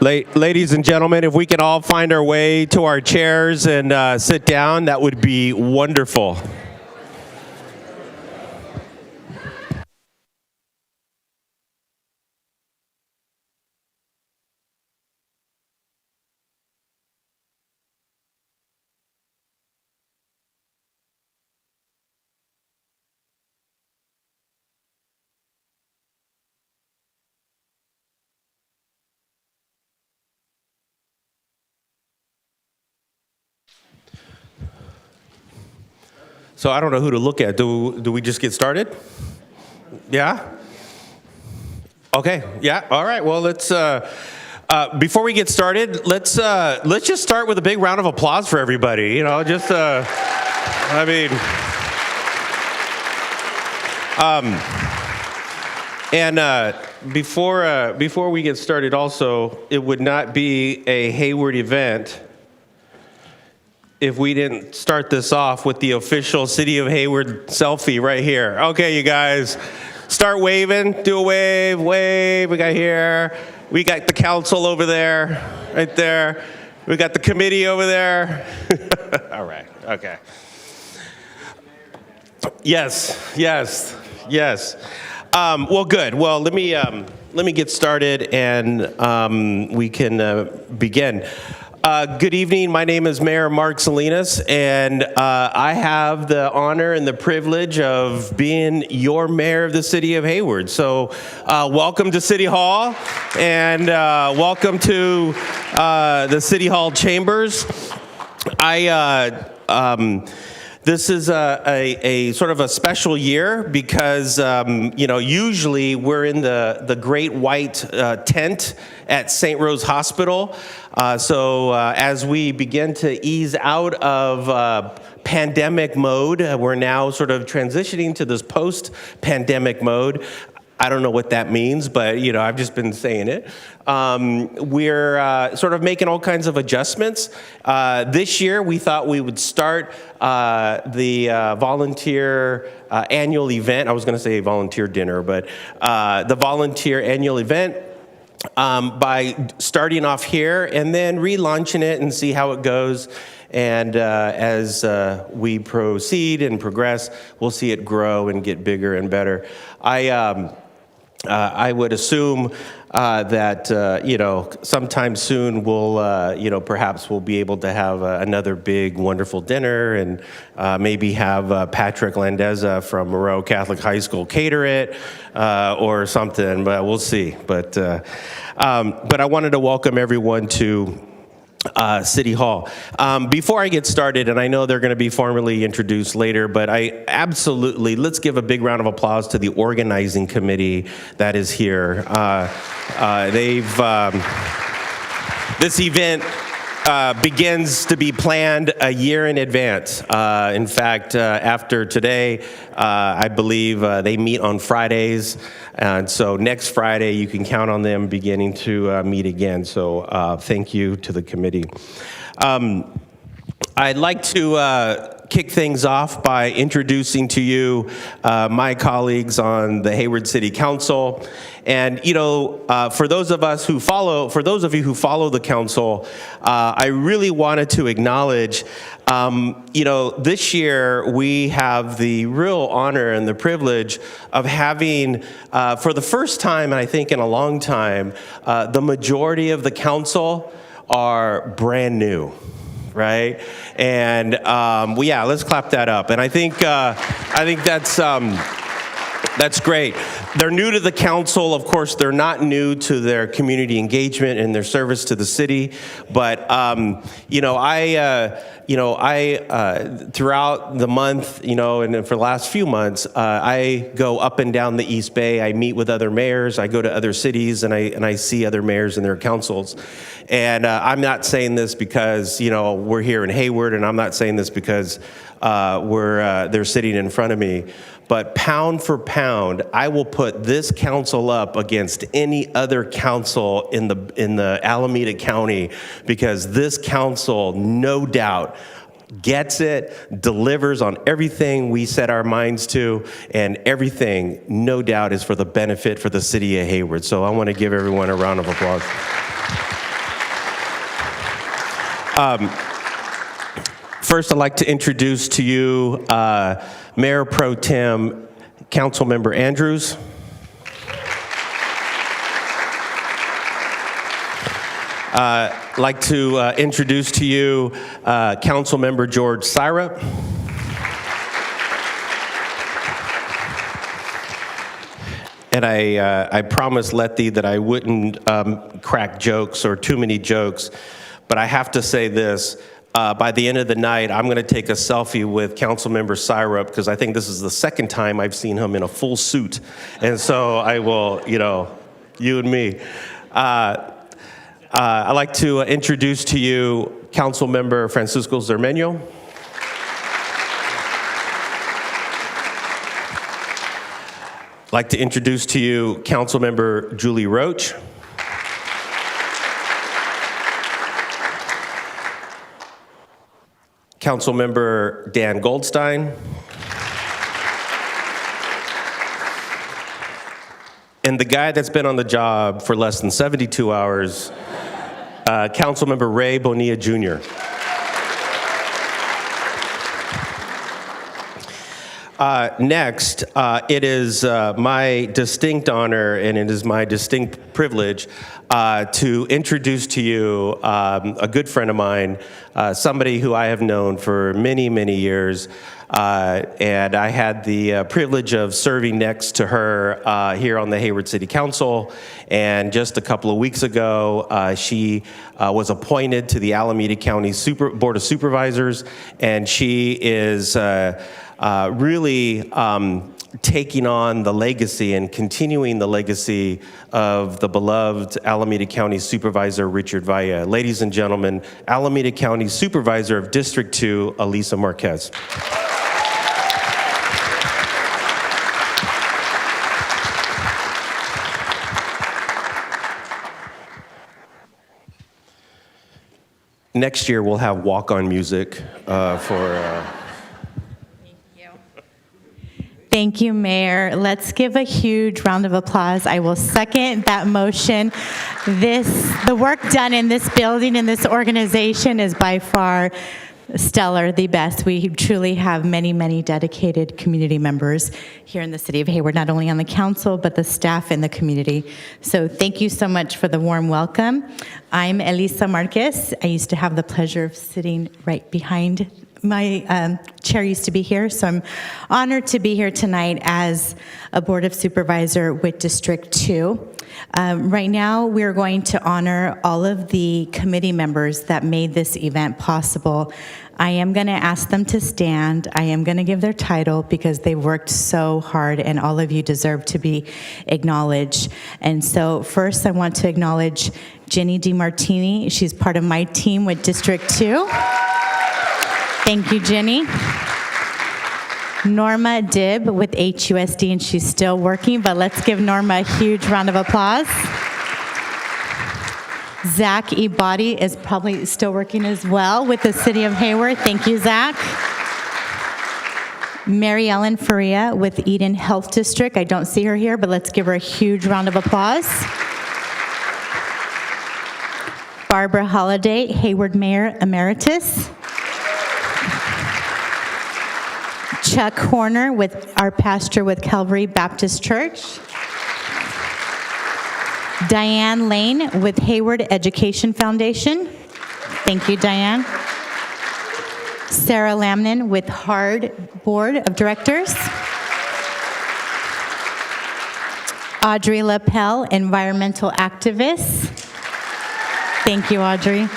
Ladies and gentlemen, if we can all find our way to our chairs and sit down, that would be wonderful. So I don't know who to look at. Do we just get started? Yeah? Okay, yeah, all right. Well, let's, before we get started, let's just start with a big round of applause for everybody. You know, just, I mean, before we get started also, it would not be a Hayward event if we didn't start this off with the official City of Hayward selfie right here. Okay, you guys, start waving, do a wave, we got here. We got the council over there, right there. We got the committee over there. All right, okay. Yes. Well, good. Well, let me get started and we can begin. Good evening. My name is Mayor Mark Salinas, and I have the honor and the privilege of being your mayor of the city of Hayward. So welcome to City Hall, and welcome to the City Hall chambers. This is a sort of a special year because, usually we're in the great white tent at St. Rose Hospital. So as we begin to ease out of pandemic mode, we're now sort of transitioning to this post-pandemic mode. I don't know what that means, but, I've just been saying it. We're sort of making all kinds of adjustments. This year, we thought we would start the volunteer annual event. I was going to say volunteer dinner, but the volunteer annual event by starting off here and then relaunching it and see how it goes. And as we proceed and progress, we'll see it grow and get bigger and better. I would assume that, sometime soon we'll, perhaps we'll be able to have another big, wonderful dinner and maybe have Patrick Landeza from Moreau Catholic High School cater it or something, but we'll see. But I wanted to welcome everyone to City Hall. Before I get started, and I know they're going to be formally introduced later, but let's give a big round of applause to the organizing committee that is here. This event begins to be planned a year in advance. In fact, after today, I believe they meet on Fridays. And so next Friday, you can count on them beginning to meet again. So thank you to the committee. I'd like to kick things off by introducing to you my colleagues on the Hayward City Council. And, for those of you who follow the council, I really wanted to acknowledge, this year we have the real honor and the privilege of having, for the first time, and I think in a long time, the majority of the council are brand new. Right, and let's clap that up. And I think that's great. They're new to the council. Of course, they're not new to their community engagement and their service to the city. But throughout the month, and for the last few months, I go up and down the East Bay. I meet with other mayors. I go to other cities, and I see other mayors and their councils. And I'm not saying this because we're here in Hayward, and I'm not saying this because they're sitting in front of me. But pound for pound, I will put this council up against any other council in the Alameda County, because this council, no doubt, gets it, delivers on everything we set our minds to, and everything, no doubt, is for the benefit for the city of Hayward. So I want to give everyone a round of applause. First, I'd like to introduce to you Mayor Pro Tem Councilmember Andrews. I'd like to introduce to you Councilmember George Syrup. And I promised Letty that I wouldn't crack jokes or too many jokes, but I have to say this. By the end of the night, I'm going to take a selfie with Councilmember Syrup because I think this is the second time I've seen him in a full suit. And so I will, you and me. I'd like to introduce to you Councilmember Francisco Zermeño. I'd like to introduce to you Councilmember Julie Roach. Councilmember Dan Goldstein. And the guy that's been on the job for less than 72 hours, Councilmember Ray Bonilla Jr. Next, it is my distinct honor and it is my distinct privilege to introduce to you a good friend of mine, somebody who I have known for many, many years. And I had the privilege of serving next to her here on the Hayward City Council. And just a couple of weeks ago, she was appointed to the Alameda County Board of Supervisors, and she is really taking on the legacy and continuing the legacy of the beloved Alameda County Supervisor Richard Valle. Ladies and gentlemen, Alameda County Supervisor of District 2, Elisa Marquez. Next year, we'll have walk-on music for... Thank you, Mayor. Let's give a huge round of applause. I will second that motion. The work done in this building, in this organization, is by far stellar, the best. We truly have many, many dedicated community members here in the city of Hayward, not only on the council, but the staff and the community. So thank you so much for the warm welcome. I'm Elisa Marquez. I used to have the pleasure of sitting right behind my chair used to be here, so I'm honored to be here tonight as a Board of Supervisor with District 2. Right now, we're going to honor all of the committee members that made this event possible. I am going to ask them to stand. I am going to give their title because they worked so hard, and all of you deserve to be acknowledged. And so first, I want to acknowledge Jenny DiMartini. She's part of my team with District 2. Thank you, Jenny. Norma Dibb with HUSD, and she's still working, but let's give Norma a huge round of applause. Zach Ibadi is probably still working as well with the City of Hayward. Thank you, Zach. Mary Ellen Faria with Eden Health District. I don't see her here, but let's give her a huge round of applause. Barbara Holliday, Hayward Mayor Emeritus. Chuck Horner, with our pastor with Calvary Baptist Church. Diane Lane with Hayward Education Foundation. Thank you, Diane. Sarah Lamnin with HARD Board of Directors. Audrey LaPelle, environmental activist. Thank you, Audrey.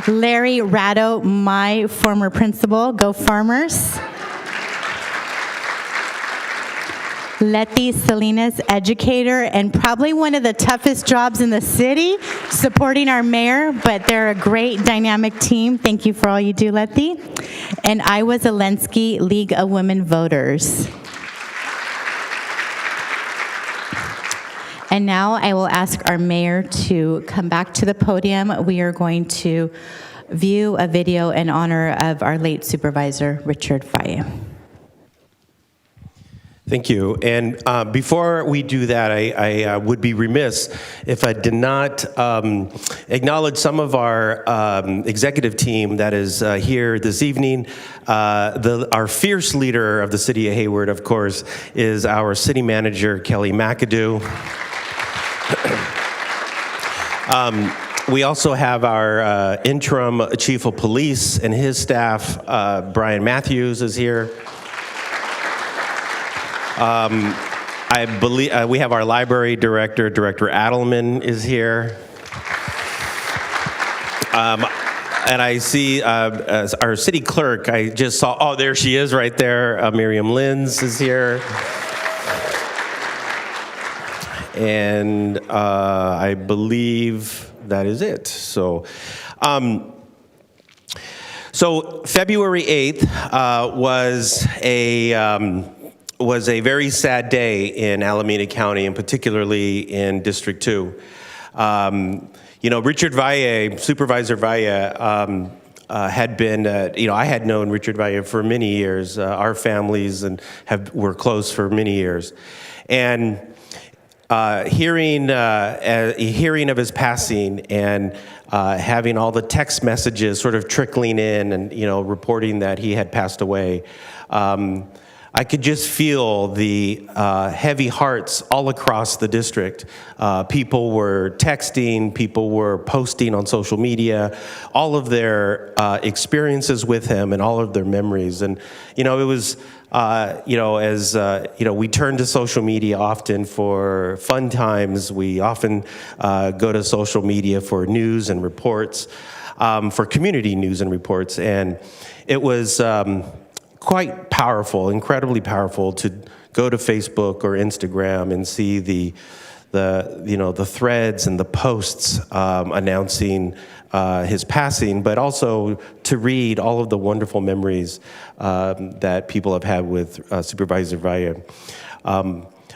Larry Ratto, my former principal. Go Farmers. Letty Salinas, educator, and probably one of the toughest jobs in the city, supporting our mayor, but they're a great dynamic team. Thank you for all you do, Letty. And Iowa Zelensky, League of Women Voters. And now I will ask our mayor to come back to the podium. We are going to view a video in honor of our late supervisor, Richard Valle. Thank you. And before we do that, I would be remiss if I did not acknowledge some of our executive team that is here this evening. Our fierce leader of the city of Hayward, of course, is our city manager, Kelly McAdoo. We also have our interim chief of police and his staff, Brian Matthews is here. I believe we have our library director, Director Adelman is here. And I see our city clerk, I just saw, oh, there she is right there. Miriam Linz is here. And I believe that is it. So February 8th was a very sad day in Alameda County, and particularly in District 2. Richard Valle, Supervisor Valle, had been, I had known Richard Valle for many years. Our families were close for many years. And hearing of his passing and having all the text messages sort of trickling in and, reporting that he had passed away, I could just feel the heavy hearts all across the district. People were texting, people were posting on social media, all of their experiences with him and all of their memories. And, it was, we turn to social media often for fun times. We often go to social media for news and reports, for community news and reports. And it was quite powerful, incredibly powerful to go to Facebook or Instagram and see the threads and the posts announcing his passing, but also to read all of the wonderful memories that people have had with Supervisor Valle.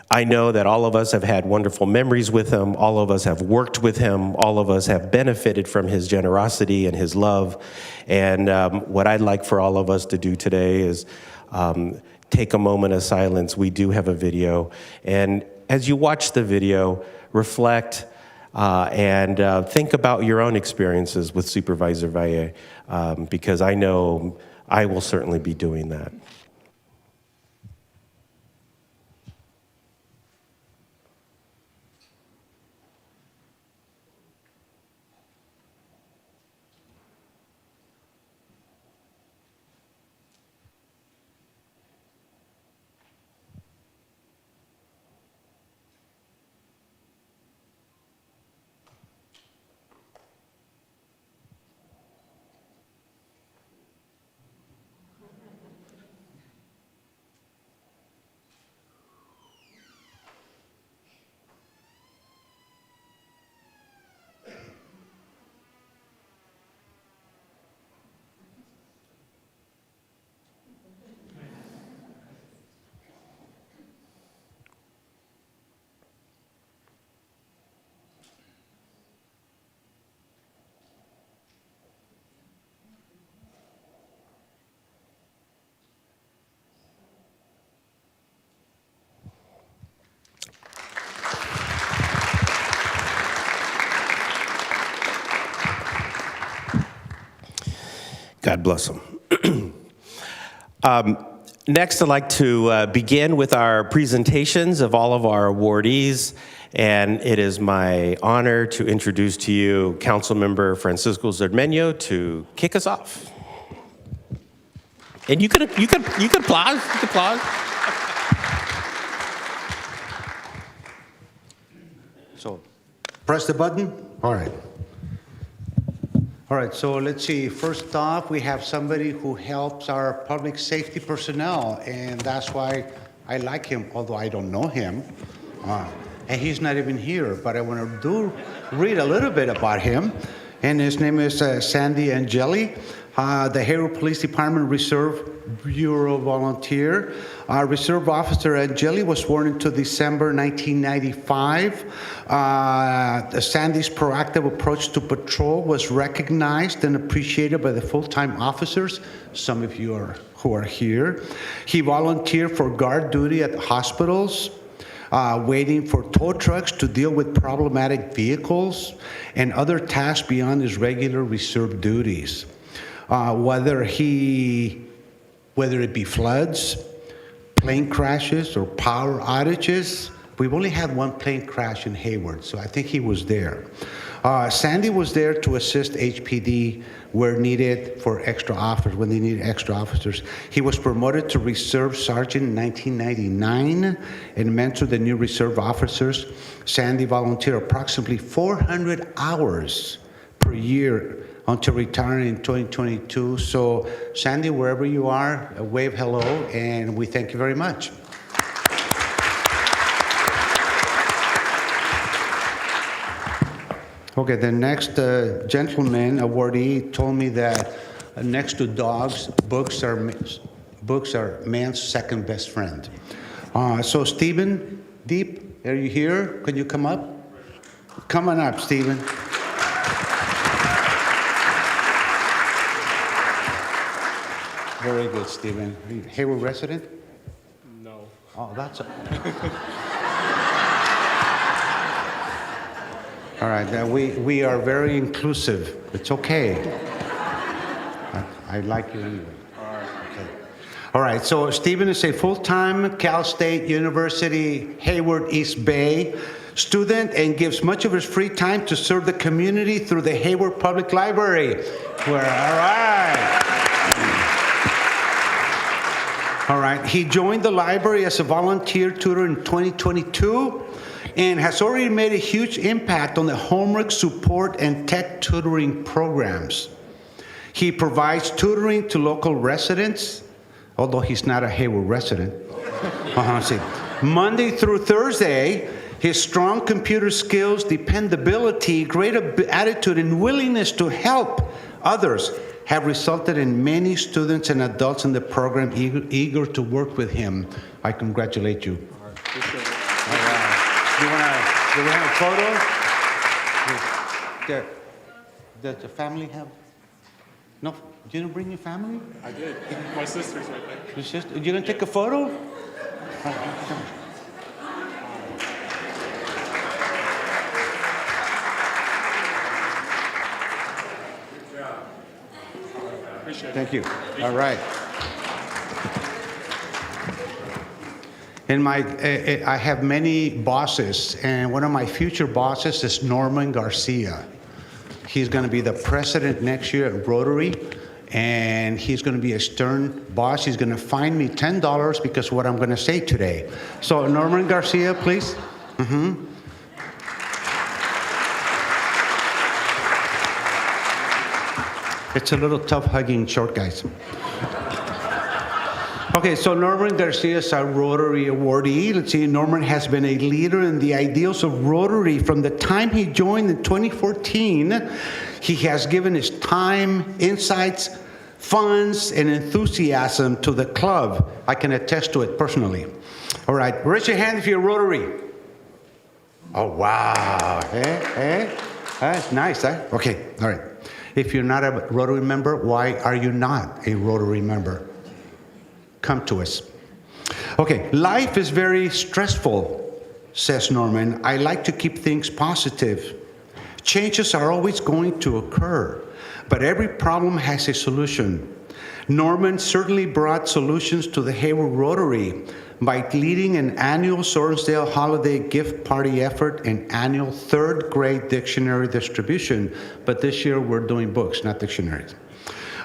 I know that all of us have had wonderful memories with him. All of us have worked with him. All of us have benefited from his generosity and his love. And what I'd like for all of us to do today is take a moment of silence. We do have a video. And as you watch the video, reflect and think about your own experiences with Supervisor Valle, because I know I will certainly be doing that. God bless him. Next, I'd like to begin with our presentations of all of our awardees, and it is my honor to introduce to you Councilmember Francisco Zermeño to kick us off. And you could applause. You could applause. So, press the button. All right. All right, so let's see. First off, we have somebody who helps our public safety personnel, and that's why I like him, although I don't know him. And he's not even here, but I want to read a little bit about him. And his name is Sandy Angeli. the Hayward Police Department Reserve Bureau volunteer. Reserve Officer Angeli was sworn into December 1995. Sandy's proactive approach to patrol was recognized and appreciated by the full-time officers, some of you who are here. He volunteered for guard duty at the hospitals, waiting for tow trucks to deal with problematic vehicles and other tasks beyond his regular reserve duties. Whether it be floods, plane crashes, or power outages. We've only had one plane crash in Hayward, so I think he was there. Sandy was there to assist HPD where needed for extra officers, when they needed extra officers. He was promoted to Reserve Sergeant in 1999 and mentored the new reserve officers. Sandy volunteered approximately 400 hours per year until retiring in 2022. So, Sandy, wherever you are, wave hello, and we thank you very much. Okay, the next gentleman awardee told me that next to dogs, books are man's second best friend. So, Stephen Deep, are you here? Can you come up? Come on up, Stephen. Very good, Stephen. Are you a Hayward resident? No. Oh, that's all right. We are very inclusive. It's okay. I like you anyway. All right. Okay. All right. So Stephen is a full-time Cal State University Hayward East Bay student and gives much of his free time to serve the community through the Hayward Public Library. All right. All right, he joined the library as a volunteer tutor in 2022 and has already made a huge impact on the homework support and tech tutoring programs. He provides tutoring to local residents, although he's not a Hayward resident. Monday through Thursday, his strong computer skills, dependability, great attitude, and willingness to help others have resulted in many students and adults in the program eager to work with him. I congratulate you. All right. Appreciate it. All right. Do we have a photo? Does the family have? No, you didn't bring your family? I did. My sister's right there. Your sister? You didn't take a photo? Thank you. All right. I have many bosses, and one of my future bosses is Norman Garcia. He's going to be the president next year at Rotary, and he's going to be a stern boss. He's going to fine me $10 because of what I'm going to say today. So, Norman Garcia, please. Mm-hmm. It's a little tough hugging short guys. Okay, so Norman Garcia is our Rotary awardee. Let's see, Norman has been a leader in the ideals of Rotary from the time he joined in 2014. He has given his time, insights, funds, and enthusiasm to the club. I can attest to it personally. All right, raise your hand if you're Rotary. Oh, wow. That's nice, huh? Okay, all right. If you're not a Rotary member, why are you not a Rotary member? Come to us. Okay, life is very stressful, says Norman. I like to keep things positive. Changes are always going to occur, but every problem has a solution. Norman certainly brought solutions to the Hayward Rotary by leading an annual Sorensdale holiday gift party effort and annual third grade dictionary distribution. But this year we're doing books, not dictionaries.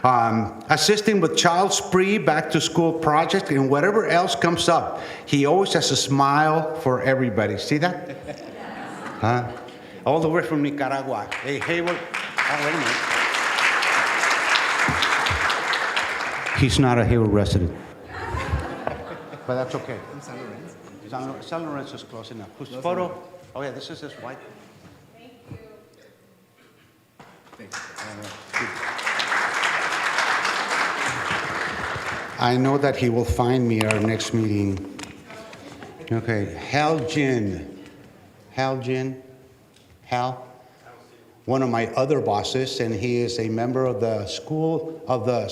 Assisting with child spree, back to school project, and whatever else comes up. He always has a smile for everybody. See that? All the way from Nicaragua. Hey, Hayward. Oh, wait a minute. He's not a Hayward resident. But that's okay. San Lorenzo is close enough. Whose photo? Oh, yeah, this is his wife. Thank you. Thanks. I know that he will find me at our next meeting. Okay, Hal, one of my other bosses, and he is a member of the school of the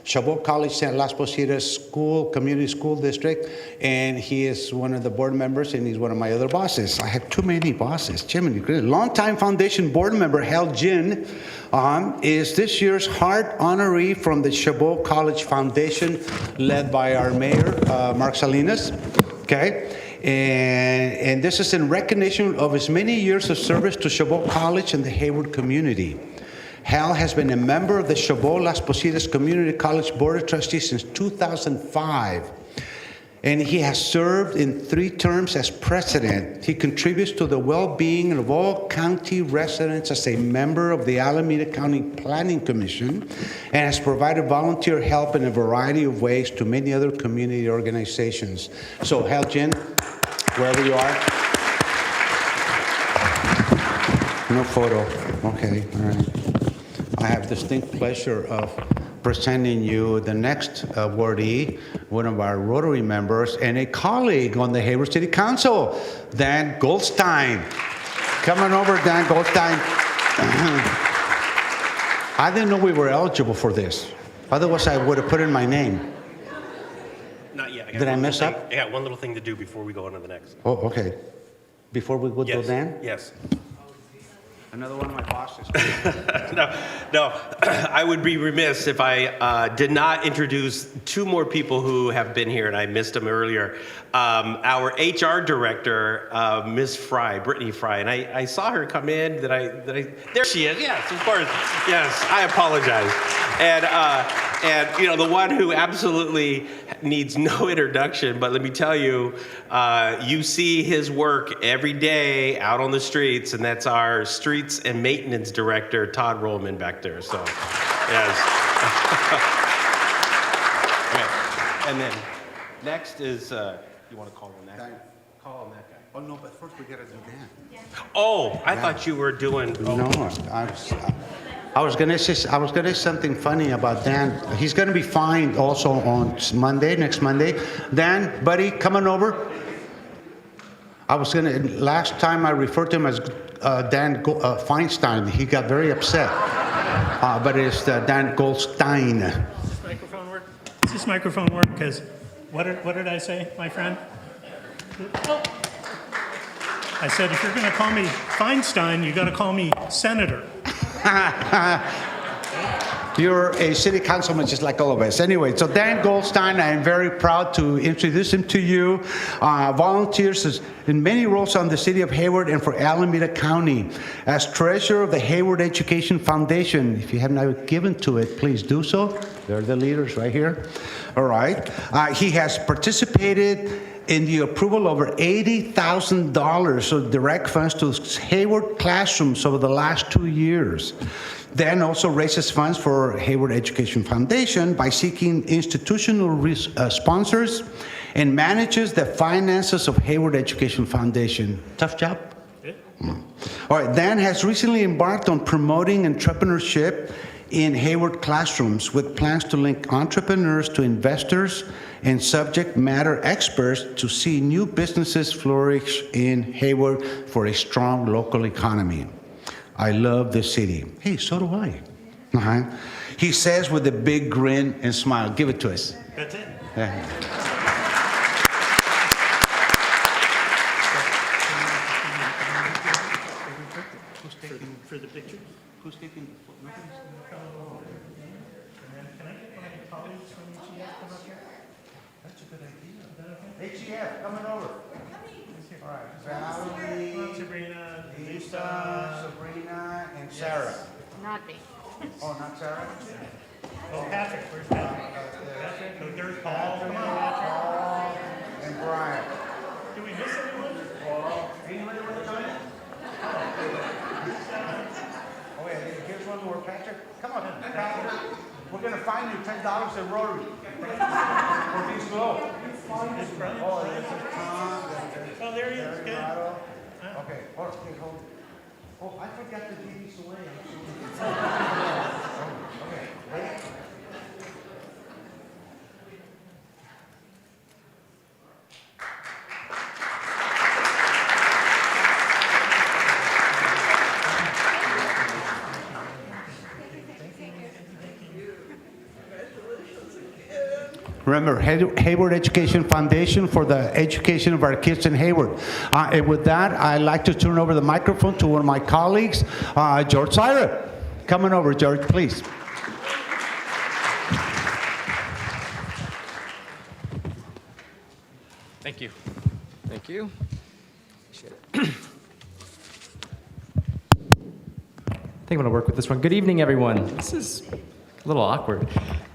Chabot College St. Las Positas Community School District, and he is one of the board members, and he's one of my other bosses. I have too many bosses. Jiminy, longtime foundation board member Hal Jin is this year's Hart honoree from the Chabot College Foundation, led by our mayor, Mark Salinas. Okay. And this is in recognition of his many years of service to Chabot College and the Hayward community. Hal has been a member of the Chabot Las Positas Community College Board of Trustees since 2005. And he has served in 3 terms as president. He contributes to the well-being of all county residents as a member of the Alameda County Planning Commission and has provided volunteer help in a variety of ways to many other community organizations. So, Hal Jin, wherever you are. No photo. Okay, all right. I have distinct pleasure of presenting you the next awardee, one of our Rotary members and a colleague on the Hayward City Council, Dan Goldstein. Come on over, Dan Goldstein. I didn't know we were eligible for this. Otherwise, I would have put in my name. Not yet. Did I mess up? I got one little thing to do before we go on to the next. Oh, okay. Before we go to Yes. Dan? Yes. Another one of my bosses. No, I would be remiss if I did not introduce 2 more people who have been here, and I missed them earlier. Our HR director, Ms. Fry, Brittany Fry, and I saw her come in. There she is. Yes, of course. Yes, I apologize. And you know, the one who absolutely needs no introduction, but let me tell you, you see his work every day out on the streets, and that's our Streets and Maintenance Director, Todd Rollman, back there. So, yes. Okay. And then next is, you want to call on that guy? Call on that guy. Oh, no, but first we got to do Dan. Oh, I thought you were doing. No, I was gonna say something funny about Dan. He's gonna be fined also on next Monday. Dan, buddy, come on over. Last time I referred to him as Dan Feinstein. He got very upset. But it's Dan Goldstein. Does this microphone work? Does this microphone work? Because what did I say, my friend? I said, if you're going to call me Feinstein, you got to call me Senator. You're a city councilman just like all of us. Anyway, so Dan Goldstein, I am very proud to introduce him to you. Volunteers in many roles on the city of Hayward and for Alameda County. As treasurer of the Hayward Education Foundation, if you have not given to it, please do so. They're the leaders right here. All right. He has participated in the approval of over $80,000 of direct funds to Hayward classrooms over the last 2 years. Dan also raises funds for Hayward Education Foundation by seeking institutional sponsors and manages the finances of Hayward Education Foundation. Tough job? Yeah. All right, Dan has recently embarked on promoting entrepreneurship in Hayward classrooms with plans to link entrepreneurs to investors and subject matter experts to see new businesses flourish in Hayward for a strong local economy. I love this city. Hey, so do I. He says with a big grin and smile. Give it to us. That's it. Yeah. For the picture? Who's taking the photo? Can I get my colleagues from HEF come up here? That's a good idea. HEF, coming over. All right, Valerie, Sabrina, Lisa, Sabrina, and Sarah. Not me. Oh, not Sarah? Oh, Patrick, where's Patrick? Patrick, oh, there's Paul. Come on, Patrick. Paul and Brian. Did we miss anyone? Anybody want to join us? Oh, yeah, here's one more, Patrick. Come on, Patrick. We're going to find you $10 at Rotary. For being slow. His brother? Oh, there's Tom. Oh, there he is. Good. Okay, hold. Oh, I forgot to give these away. Okay, ready? Remember, Hayward Education Foundation for the education of our kids in Hayward. And with that, I'd like to turn over the microphone to one of my colleagues, George Syra. Coming over, George, please. Thank you. Thank you. Appreciate it. I think I'm going to work with this one. Good evening, everyone. This is a little awkward.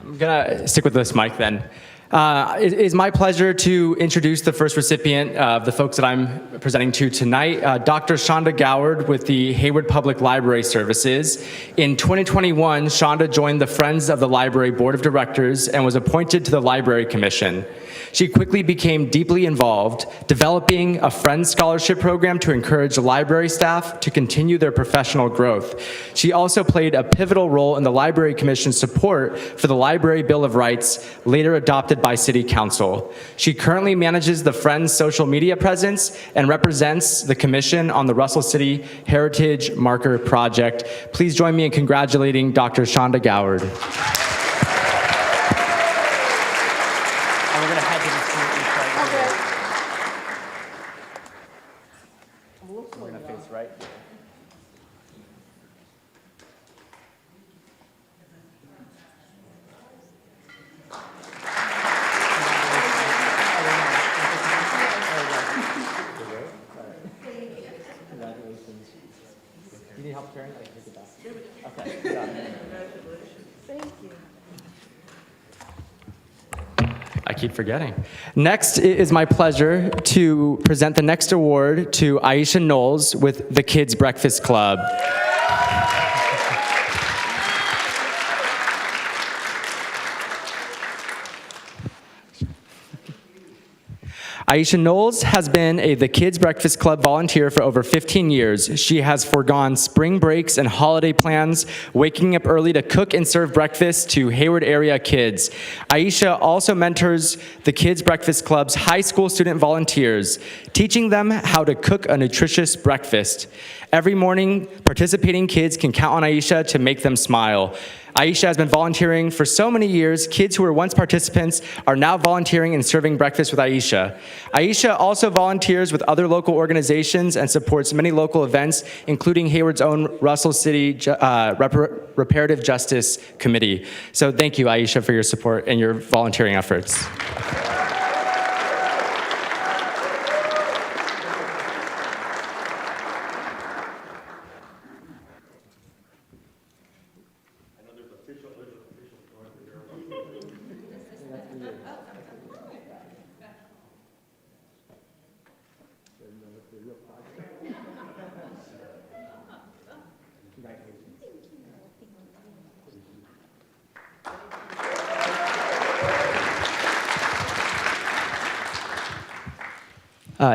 I'm going to stick with this mic then. It is my pleasure to introduce the first recipient of the folks that I'm presenting to tonight, Dr. Shonda Goward with the Hayward Public Library Services. In 2021, Shonda joined the Friends of the Library Board of Directors and was appointed to the Library Commission. She quickly became deeply involved, developing a Friends Scholarship program to encourage library staff to continue their professional growth. She also played a pivotal role in the Library Commission's support for the Library Bill of Rights, later adopted by City Council. She currently manages the Friends social media presence and represents the Commission on the Russell City Heritage Marker Project. Please join me in congratulating Dr. Shonda Goward. You need help carrying? I can take it back. Okay. Got it. Thank you. I keep forgetting. Next, it is my pleasure to present the next award to Aisha Knowles with the Kids Breakfast Club. Aisha Knowles has been the Kids Breakfast Club volunteer for over 15 years. She has foregone spring breaks and holiday plans, waking up early to cook and serve breakfast to Hayward area kids. Aisha also mentors the Kids Breakfast Club's high school student volunteers, teaching them how to cook a nutritious breakfast. Every morning, participating kids can count on Aisha to make them smile. Aisha has been volunteering for so many years. Kids who were once participants are now volunteering and serving breakfast with Aisha. Aisha also volunteers with other local organizations and supports many local events, including Hayward's own Russell City Reparative Justice Committee. So thank you, Aisha, for your support and your volunteering efforts.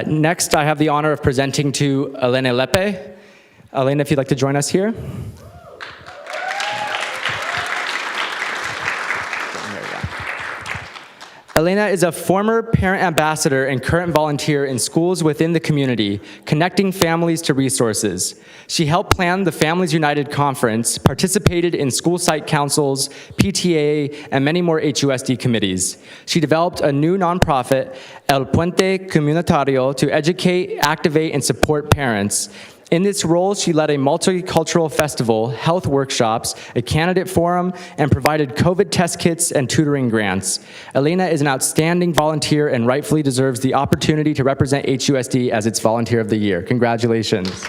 Next, I have the honor of presenting to Elena Lepe. Elena, if you'd like to join us here. Elena is a former parent ambassador and current volunteer in schools within the community, connecting families to resources. She helped plan the Families United Conference, participated in school site councils, PTA, and many more HUSD committees. She developed a new nonprofit, El Puente Comunitario, to educate, activate, and support parents. In this role, she led a multicultural festival, health workshops, a candidate forum, and provided COVID test kits and tutoring grants. Elena is an outstanding volunteer and rightfully deserves the opportunity to represent HUSD as its Volunteer of the Year. Congratulations.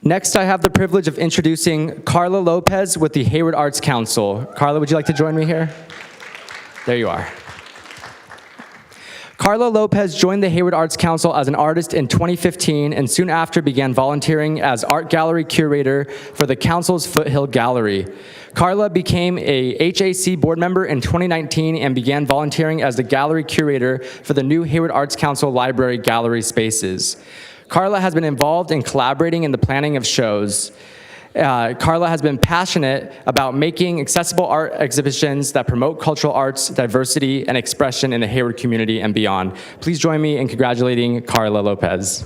Next, I have the privilege of introducing Carla Lopez with the Hayward Arts Council. Carla, would you like to join me here? There you are. Carla Lopez joined the Hayward Arts Council as an artist in 2015 and soon after began volunteering as art gallery curator for the council's Foothill Gallery. Carla became a HAC board member in 2019 and began volunteering as the gallery curator for the new Hayward Arts Council Library gallery spaces. Carla has been involved in collaborating in the planning of shows. Carla has been passionate about making accessible art exhibitions that promote cultural arts, diversity, and expression in the Hayward community and beyond. Please join me in congratulating Carla Lopez.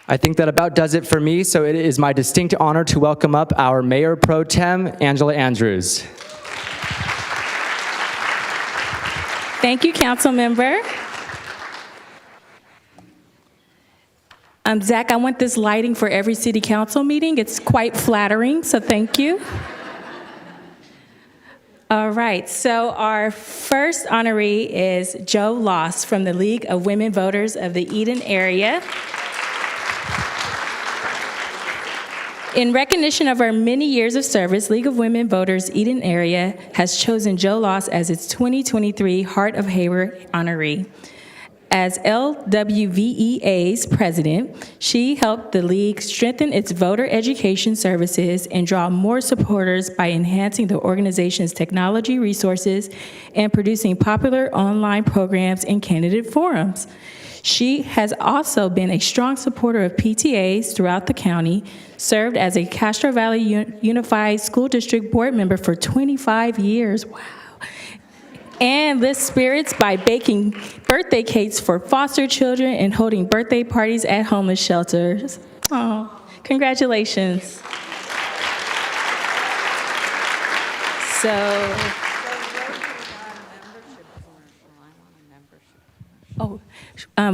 I think that about does it for me, so it is my distinct honor to welcome up our Mayor Pro Tem, Angela Andrews. Thank you, council member. Zach, I want this lighting for every city council meeting. It's quite flattering, so thank you. All right, so our first honoree is Joe Loss from the League of Women Voters of the Eden area. In recognition of her many years of service, League of Women Voters Eden area has chosen Joe Loss as its 2023 Heart of Hayward honoree. As LWVEA's president, she helped the league strengthen its voter education services and draw more supporters by enhancing the organization's technology resources and producing popular online programs and candidate forums. She has also been a strong supporter of PTAs throughout the county, served as a Castro Valley Unified School District board member for 25 years. Wow. And lifts spirits by baking birthday cakes for foster children and holding birthday parties at homeless shelters. Oh, congratulations. So,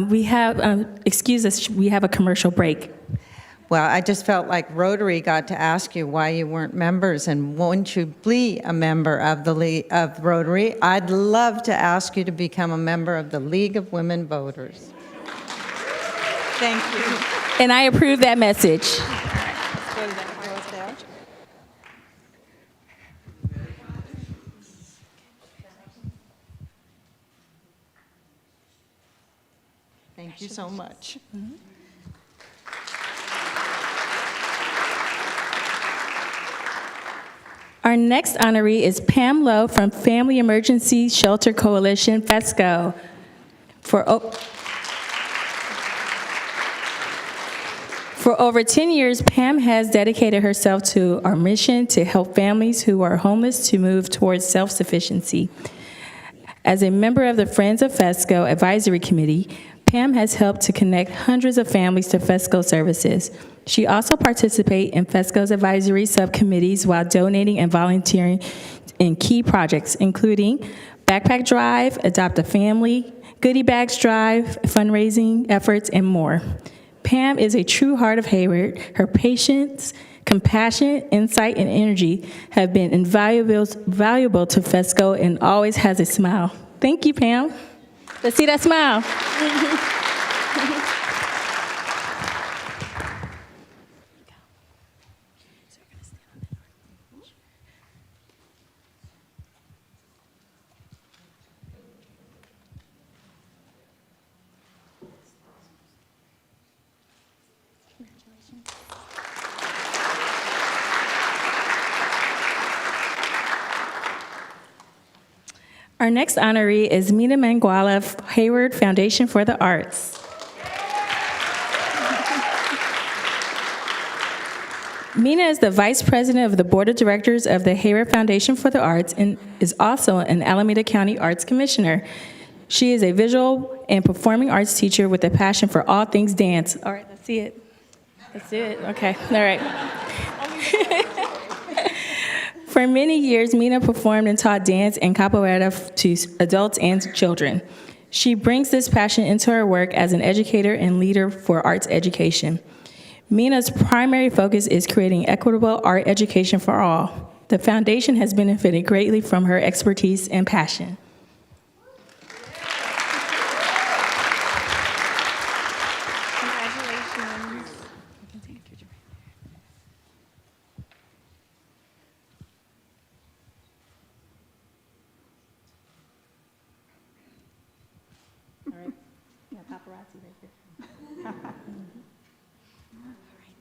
we have, excuse us, we have a commercial break. Well, I just felt like Rotary got to ask you why you weren't members, and won't you be a member of the of Rotary? I'd love to ask you to become a member of the League of Women Voters. Thank you. And I approve that message. Thank you so much. Our next honoree is Pam Lowe from Family Emergency Shelter Coalition, FESCO. For over 10 years, Pam has dedicated herself to our mission to help families who are homeless to move towards self-sufficiency. As a member of the Friends of FESCO Advisory Committee, Pam has helped to connect hundreds of families to FESCO services. She also participates in FESCO's advisory subcommittees while donating and volunteering in key projects, including Backpack Drive, Adopt a Family, Goodie Bags Drive, fundraising efforts, and more. Pam is a true heart of Hayward. Her patience, compassion, insight, and energy have been invaluable to FESCO and always has a smile. Thank you, Pam. Let's see that smile. Our next honoree is Mina Manguala of Hayward Foundation for the Arts. Mina is the Vice President of the Board of Directors of the Hayward Foundation for the Arts and is also an Alameda County Arts Commissioner. She is a visual and performing arts teacher with a passion for all things dance. All right, let's see it. Let's do it. Okay, all right. For many years, Mina performed and taught dance and capoeira to adults and children. She brings this passion into her work as an educator and leader for arts education. Mina's primary focus is creating equitable art education for all. The foundation has benefited greatly from her expertise and passion.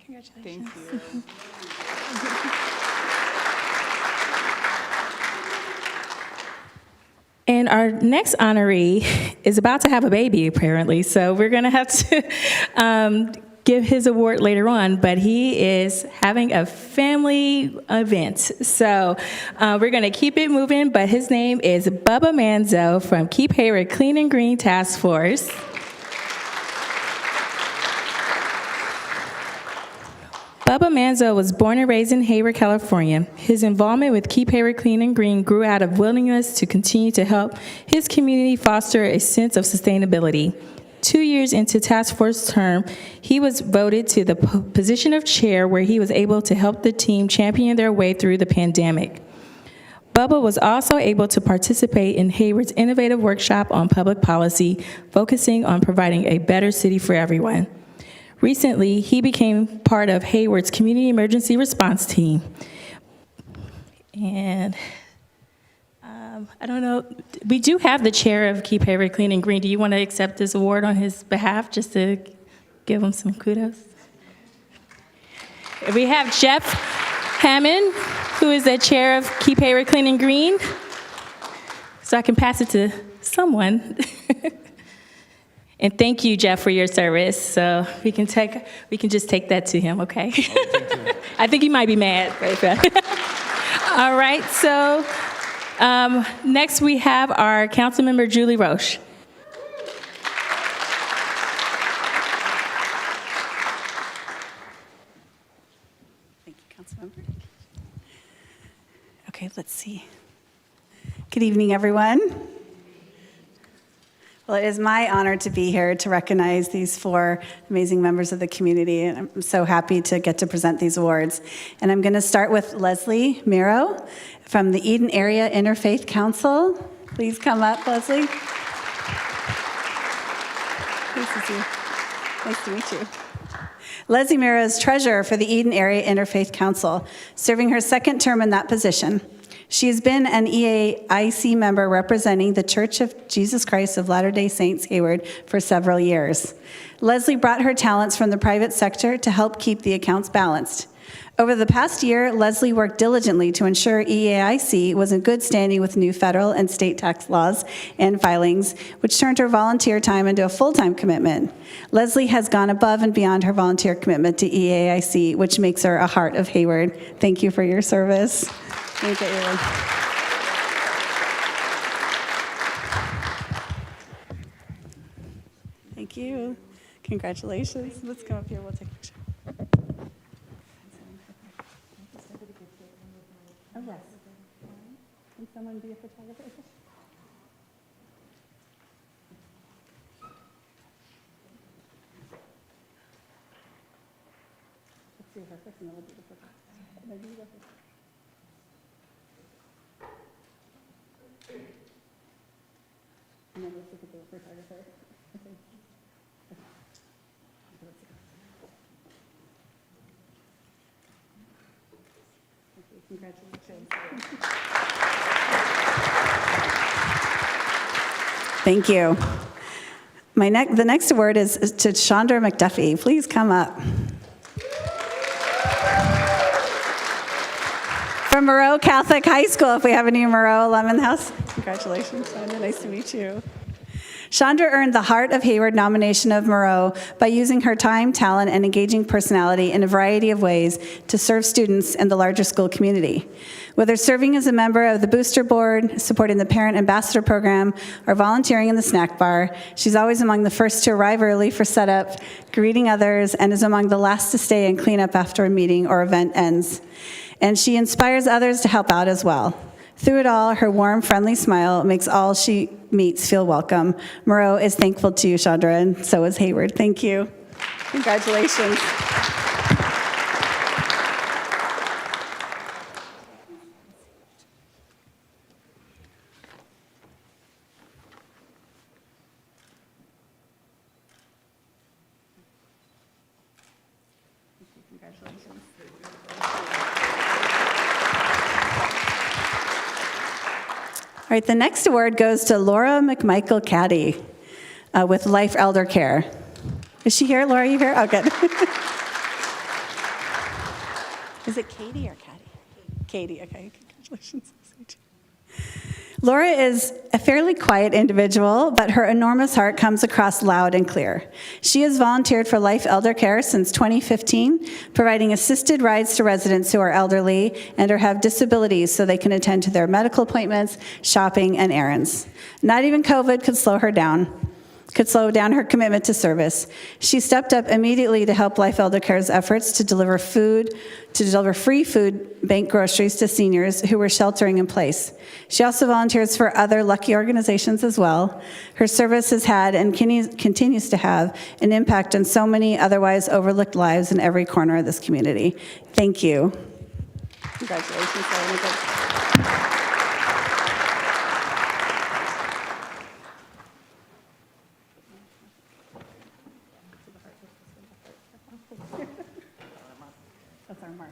Congratulations. Thank you. And our next honoree is about to have a baby, apparently, so we're going to have to give his award later on, but he is having a family event. So we're going to keep it moving, but his name is Bubba Manzo from Keep Hayward Clean and Green Task Force. Bubba Manzo was born and raised in Hayward, California. His involvement with Keep Hayward Clean and Green grew out of willingness to continue to help his community foster a sense of sustainability. 2 years into task force term, he was voted to the position of chair, where he was able to help the team champion their way through the pandemic. Bubba was also able to participate in Hayward's innovative workshop on public policy, focusing on providing a better city for everyone. Recently, he became part of Hayward's community emergency response team. And I don't know, we do have the chair of Keep Hayward Clean and Green. Do you want to accept this award on his behalf, just to give him some kudos? We have Jeff Hammond, who is the chair of Keep Hayward Clean and Green. So I can pass it to someone. And thank you, Jeff, for your service. So we can just take that to him, okay? I think he might be mad. All right, so next we have our Councilmember Julie Roche. Thank you, Councilmember. Okay, let's see. Good evening, everyone. Well, it is my honor to be here to recognize these 4 amazing members of the community, and I'm so happy to get to present these awards. And I'm going to start with Leslie Miro from the Eden Area Interfaith Council. Please come up, Leslie. Nice to see you. Nice to meet you. Leslie Miro is treasurer for the Eden Area Interfaith Council, serving her 2nd term in that position. She has been an EAIC member representing the Church of Jesus Christ of Latter-day Saints Hayward for several years. Leslie brought her talents from the private sector to help keep the accounts balanced. Over the past year, Leslie worked diligently to ensure EAIC was in good standing with new federal and state tax laws and filings, which turned her volunteer time into a full-time commitment. Leslie has gone above and beyond her volunteer commitment to EAIC, which makes her a heart of Hayward. Thank you for your service. Let me get your one. Thank you. Congratulations. Let's come up here. We'll take a picture. Oh, yes. Can someone be a photographer? Let's see her first, and then we'll do the photographer. And then you go first. And then let's look at the photographer. Okay. Congratulations. Thank you. The next award is to Chandra McDuffie. Please come up. From Moreau Catholic High School, if we have any Moreau alum in the house. Congratulations, Chandra. Nice to meet you. Chandra earned the Heart of Hayward nomination of Moreau by using her time, talent, and engaging personality in a variety of ways to serve students and the larger school community. Whether serving as a member of the Booster Board, supporting the Parent Ambassador Program, or volunteering in the snack bar, she's always among the first to arrive early for setup, greeting others, and is among the last to stay and clean up after a meeting or event ends. And she inspires others to help out as well. Through it all, her warm, friendly smile makes all she meets feel welcome. Moreau is thankful to you, Chandra, and so is Hayward. Thank you. Congratulations. Congratulations. All right, the next award goes to Laura McMichael Caddy with Life Elder Care. Is she here? Laura, are you here? Oh, good. Is it Katie or Caddy? Katie, okay. Congratulations. Laura is a fairly quiet individual, but her enormous heart comes across loud and clear. She has volunteered for Life Elder Care since 2015, providing assisted rides to residents who are elderly and or have disabilities so they can attend to their medical appointments, shopping, and errands. Not even COVID could slow down her commitment to service. She stepped up immediately to help Life Elder Care's efforts to deliver free food bank groceries to seniors who were sheltering in place. She also volunteers for other Lucky organizations as well. Her service has had and continues to have an impact on so many otherwise overlooked lives in every corner of this community. Thank you. Congratulations, Laura. That's our mark.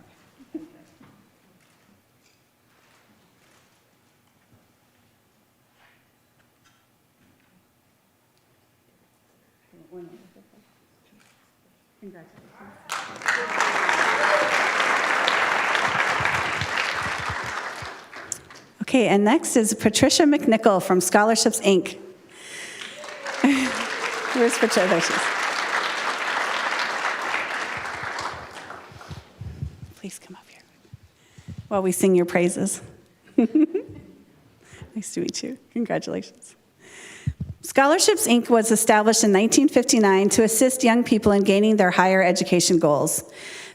Okay, and next is Patricia McNichol from Scholarships, Inc. Where's Patricia? There she is. Please come up here while we sing your praises. Nice to meet you. Congratulations. Scholarships, Inc. was established in 1959 to assist young people in gaining their higher education goals.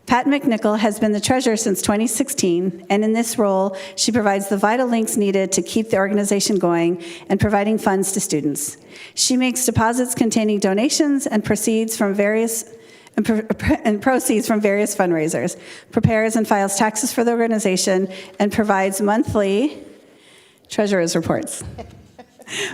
Pat McNichol has been the treasurer since 2016, and in this role, she provides the vital links needed to keep the organization going and providing funds to students. She makes deposits containing donations and proceeds from various fundraisers, prepares and files taxes for the organization, and provides monthly treasurer's reports.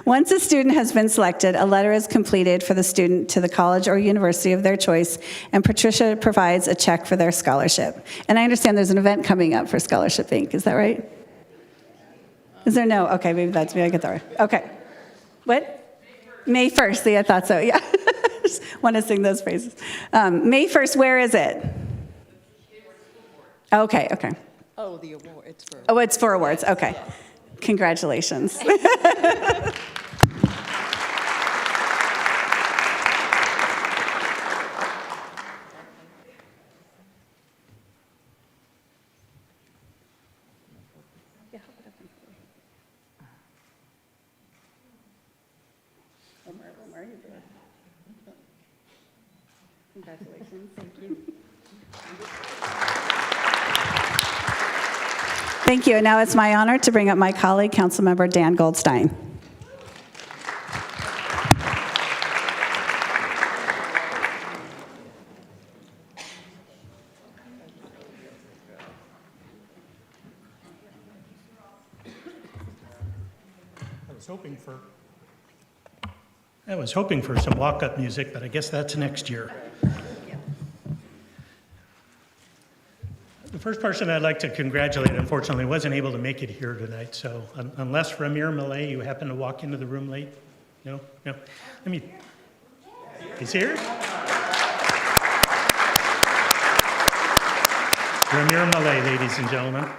Once a student has been selected, a letter is completed for the student to the college or university of their choice, and Patricia provides a check for their scholarship. And I understand there's an event coming up for Scholarship, Inc. Is that right? Is there no? Okay, maybe I get that right. Okay. What? May 1st. See, I thought so, yeah. Just want to sing those phrases. May 1st, where is it? Okay. Oh, the award, it's for... Oh, it's for awards, okay. Congratulations. Congratulations, thank you. Thank you, and now it's my honor to bring up my colleague, Councilmember Dan Goldstein. I was hoping for some walk-up music, but I guess that's next year. The first person I'd like to congratulate, unfortunately, wasn't able to make it here tonight, so unless Ramir Malay, you happen to walk into the room late? No? He's here? Ramir Malay, ladies and gentlemen.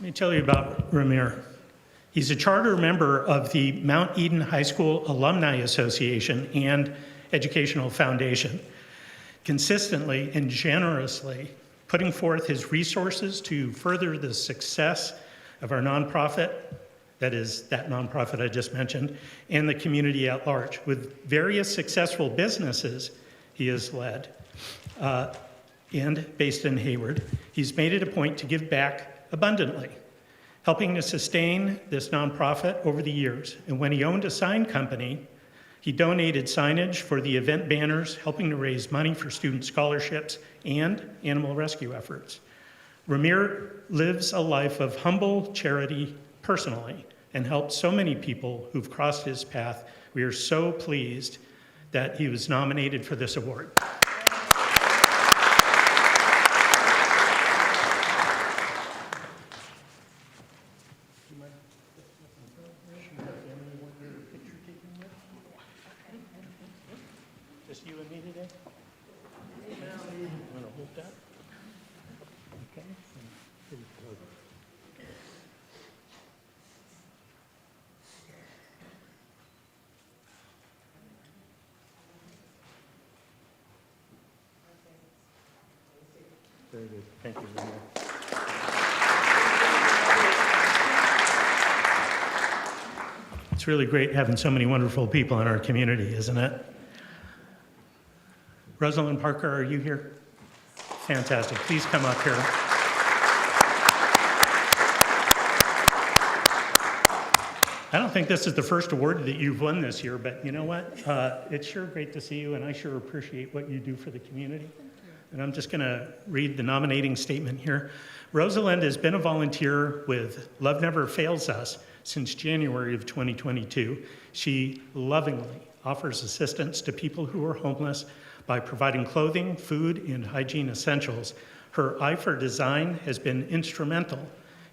Let me tell you about Ramir. He's a charter member of the Mount Eden High School Alumni Association and Educational Foundation, consistently and generously putting forth his resources to further the success of our nonprofit, that is, that nonprofit I just mentioned, and the community at large. With various successful businesses he has led and based in Hayward, he's made it a point to give back abundantly, helping to sustain this nonprofit over the years. And when he owned a sign company, he donated signage for the event banners, helping to raise money for student scholarships and animal rescue efforts. Ramir lives a life of humble charity personally and helped so many people who've crossed his path. We are so pleased that he was nominated for this award. Very good. Thank you, Ramir. It's really great having so many wonderful people in our community, isn't it? Rosalind Parker, are you here? Fantastic. Please come up here. I don't think this is the first award that you've won this year, but you know what? It's sure great to see you, and I sure appreciate what you do for the community. And I'm just going to read the nominating statement here. Rosalind has been a volunteer with Love Never Fails Us since January of 2022. She lovingly offers assistance to people who are homeless by providing clothing, food, and hygiene essentials. Her eye for design has been instrumental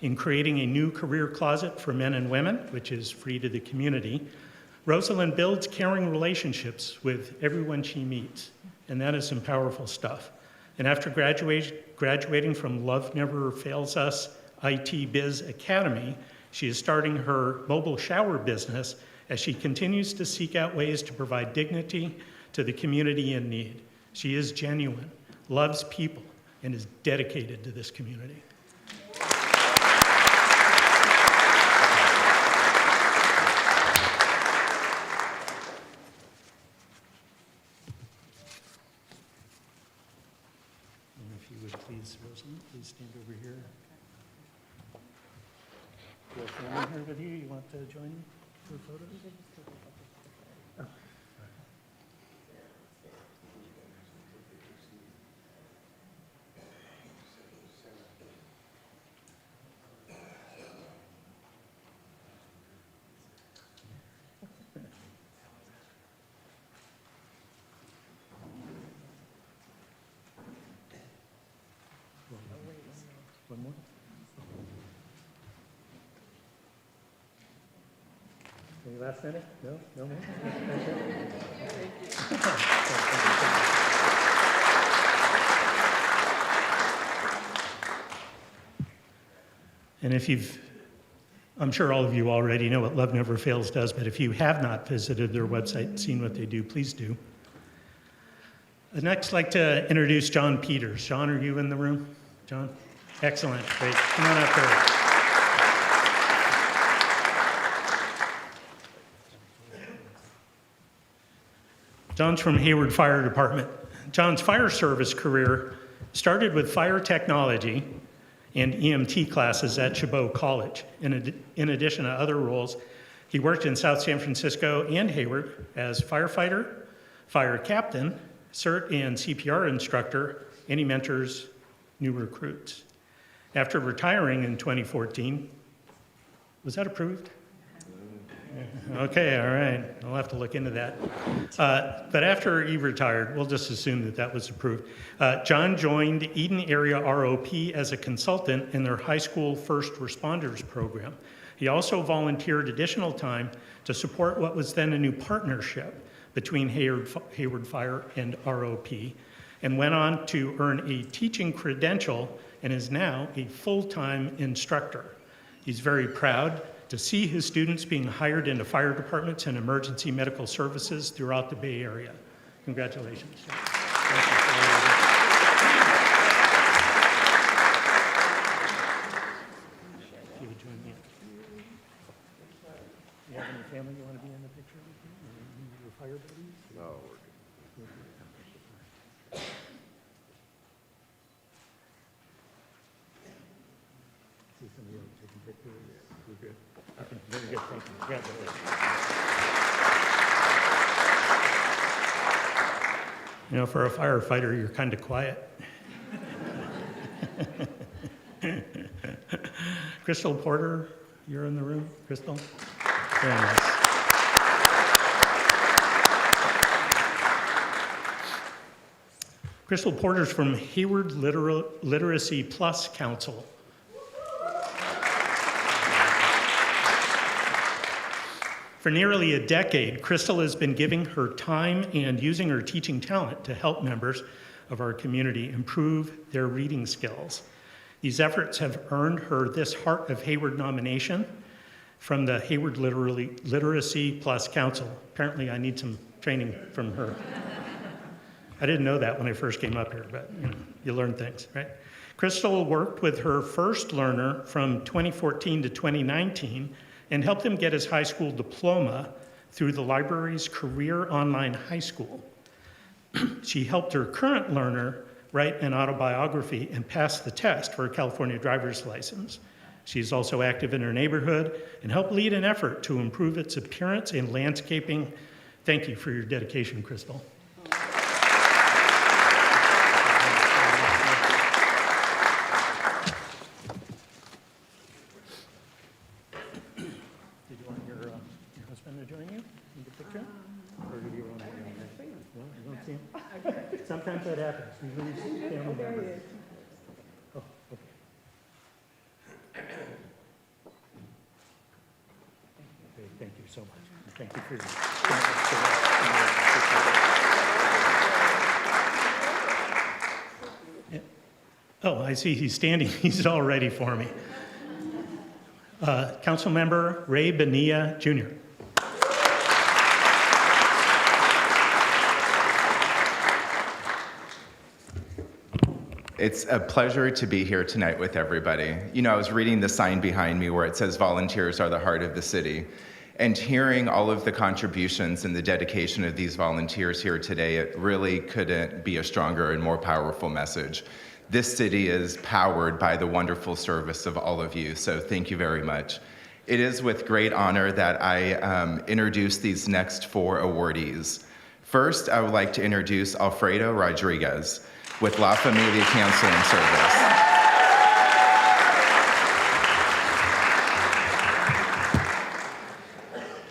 in creating a new career closet for men and women, which is free to the community. Rosalind builds caring relationships with everyone she meets, and that is some powerful stuff. And after graduating from Love Never Fails Us IT Biz Academy, she is starting her mobile shower business as she continues to seek out ways to provide dignity to the community in need. She is genuine, loves people, and is dedicated to this community. Please, Rosalind, please stand over here. Do you have family here with you? You want to join me for photos? Oh. One more? Any last minute? No? No more? And if I'm sure all of you already know what Love Never Fails does, but if you have not visited their website and seen what they do, please do. I'd next like to introduce John Peters. John, are you in the room? John? Excellent, great. Come on up here. John's from Hayward Fire Department. John's fire service career started with fire technology and EMT classes at Chabot College. In addition to other roles, he worked in South San Francisco and Hayward as firefighter, fire captain, CERT and CPR instructor, and he mentors new recruits. After retiring in 2014, was that approved? Okay, all right. I'll have to look into that. But after he retired, we'll just assume that that was approved. John joined Eden Area ROP as a consultant in their high school first responders program. He also volunteered additional time to support what was then a new partnership between Hayward Fire and ROP, and went on to earn a teaching credential and is now a full-time instructor. He's very proud to see his students being hired into fire departments and emergency medical services throughout the Bay Area. Congratulations. You would join me. Do you have any family you want to be in the picture with you? Or your fire buddies? No, we're good. See somebody else taking pictures? We're good. Okay, very good, thank you. Congratulations. You know, for a firefighter, you're kind of quiet. Crystal Porter, you're in the room? Crystal? Very nice. Crystal Porter's from Hayward Literacy Plus Council. For nearly a decade, Crystal has been giving her time and using her teaching talent to help members of our community improve their reading skills. These efforts have earned her this Heart of Hayward nomination from the Hayward Literacy Plus Council. Apparently, I need some training from her. I didn't know that when I first came up here, but you learn things, right? Crystal worked with her first learner from 2014 to 2019 and helped him get his high school diploma through the library's Career Online High School. She helped her current learner write an autobiography and pass the test for a California driver's license. She's also active in her neighborhood and helped lead an effort to improve its appearance and landscaping. Thank you for your dedication, Crystal. Did you want your husband to join you in the picture? Or do you want to? No, you don't see him? Sometimes that happens. Usually it's family members. Oh, okay. Okay, thank you so much. Thank you for your. Oh, I see he's standing. He's all ready for me. Councilmember Ray Bonilla Jr. It's a pleasure to be here tonight with everybody. You know, I was reading the sign behind me where it says volunteers are the heart of the city. And hearing all of the contributions and the dedication of these volunteers here today, it really couldn't be a stronger and more powerful message. This city is powered by the wonderful service of all of you, so thank you very much. It is with great honor that I introduce these next 4 awardees. First, I would like to introduce Alfredo Rodriguez with La Familia Counseling Service.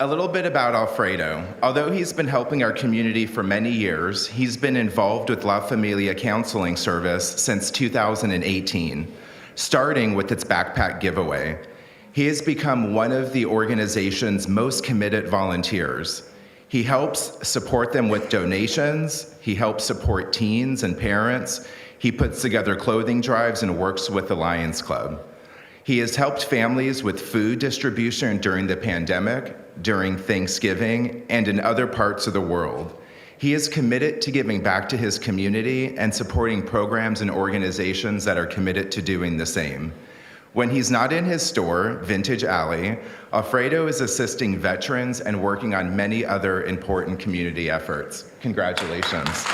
A little bit about Alfredo. Although he's been helping our community for many years, he's been involved with La Familia Counseling Service since 2018, starting with its backpack giveaway. He has become one of the organization's most committed volunteers. He helps support them with donations. He helps support teens and parents. He puts together clothing drives and works with the Lions Club. He has helped families with food distribution during the pandemic, during Thanksgiving, and in other parts of the world. He is committed to giving back to his community and supporting programs and organizations that are committed to doing the same. When he's not in his store, Vintage Alley, Alfredo is assisting veterans and working on many other important community efforts. Congratulations.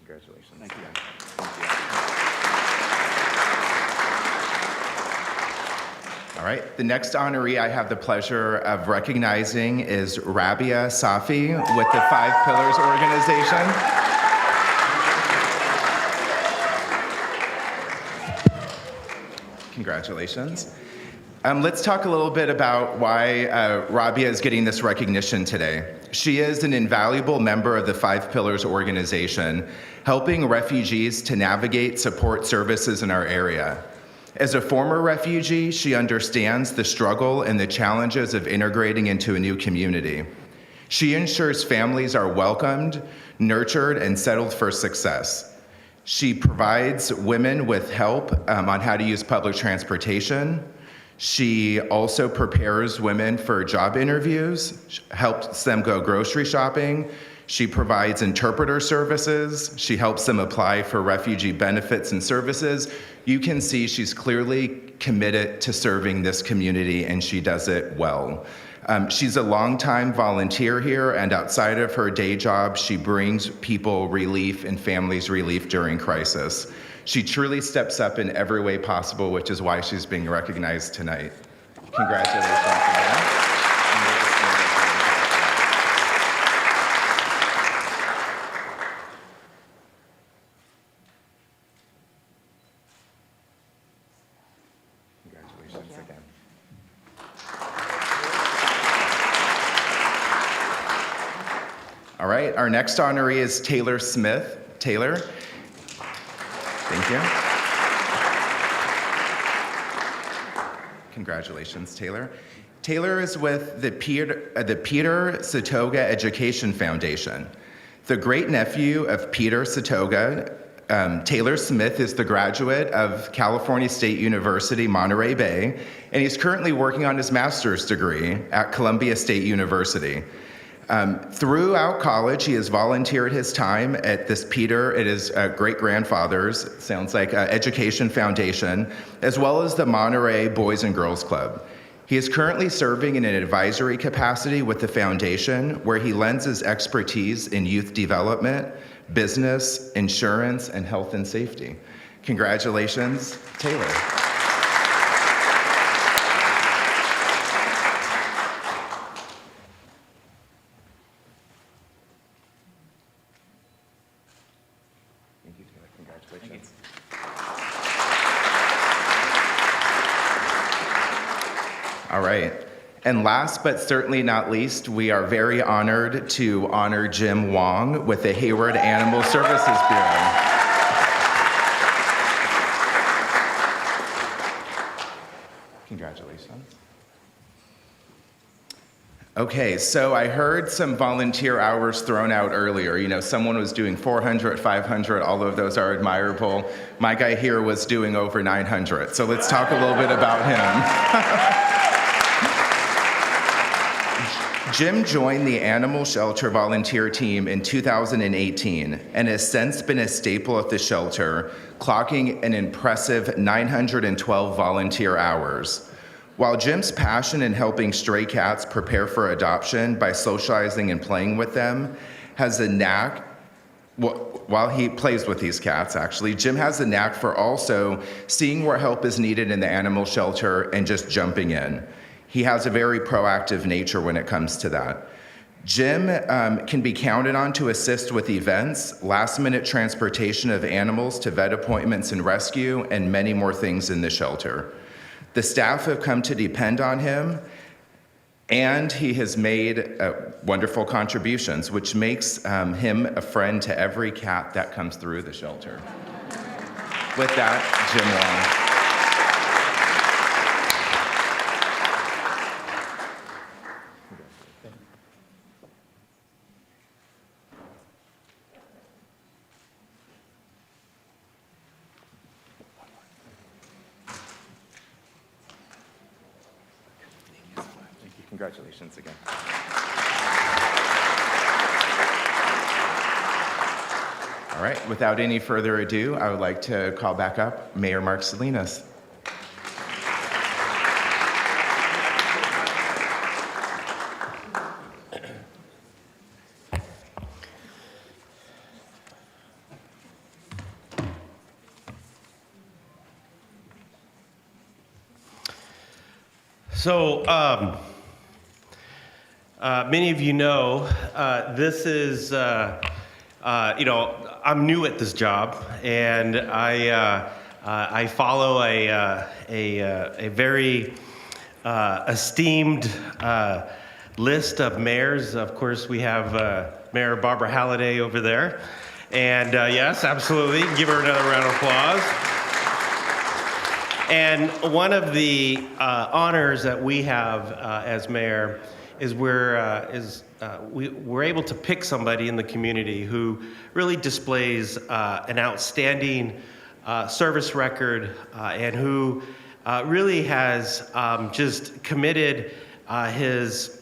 Congratulations. Thank you. All right, the next honoree I have the pleasure of recognizing is Rabia Safi with the 5 Pillars Organization. Congratulations. Let's talk a little bit about why Rabia is getting this recognition today. She is an invaluable member of the 5 Pillars Organization, helping refugees to navigate support services in our area. As a former refugee, she understands the struggle and the challenges of integrating into a new community. She ensures families are welcomed, nurtured, and settled for success. She provides women with help on how to use public transportation. She also prepares women for job interviews, helps them go grocery shopping. She provides interpreter services. She helps them apply for refugee benefits and services. You can see she's clearly committed to serving this community, and she does it well. She's a longtime volunteer here, and outside of her day job, she brings people relief and families relief during crisis. She truly steps up in every way possible, which is why she's being recognized tonight. Congratulations again. Congratulations again. All right, our next honoree is Taylor Smith. Taylor. Thank you. Congratulations, Taylor. Taylor is with the Peter Satoga Education Foundation. The great-nephew of Peter Satoga, Taylor Smith is the graduate of California State University, Monterey Bay, and he's currently working on his master's degree at Columbia State University. Throughout college, he has volunteered his time at this Peter, it is great-grandfather's, sounds like, Education Foundation, as well as the Monterey Boys and Girls Club. He is currently serving in an advisory capacity with the foundation, where he lends his expertise in youth development, business, insurance, and health and safety. Congratulations, Taylor. Thank you, Taylor. Congratulations. All right. And last but certainly not least, we are very honored to honor Jim Wong with the Hayward Animal Services Bureau. Congratulations. Okay, so I heard some volunteer hours thrown out earlier. You know, someone was doing 400, 500, all of those are admirable. My guy here was doing over 900. So let's talk a little bit about him. Jim joined the animal shelter volunteer team in 2018 and has since been a staple at the shelter, clocking an impressive 912 volunteer hours. While Jim's passion in helping stray cats prepare for adoption by socializing and playing with them has a knack, while he plays with these cats actually, Jim has a knack for also seeing where help is needed in the animal shelter and just jumping in. He has a very proactive nature when it comes to that. Jim can be counted on to assist with events, last-minute transportation of animals to vet appointments and rescue, and many more things in the shelter. The staff have come to depend on him, and he has made wonderful contributions, which makes him a friend to every cat that comes through the shelter. With that, Jim Wong. Congratulations again. All right, without any further ado, I would like to call back up Mayor Mark Salinas. So, many of you know, this is, I'm new at this job, and I follow a very esteemed list of mayors. Of course, we have Mayor Barbara Halliday over there, and yes, absolutely, give her another round of applause. And one of the honors that we have as mayor is we're able to pick somebody in the community who really displays an outstanding service record and who really has just committed his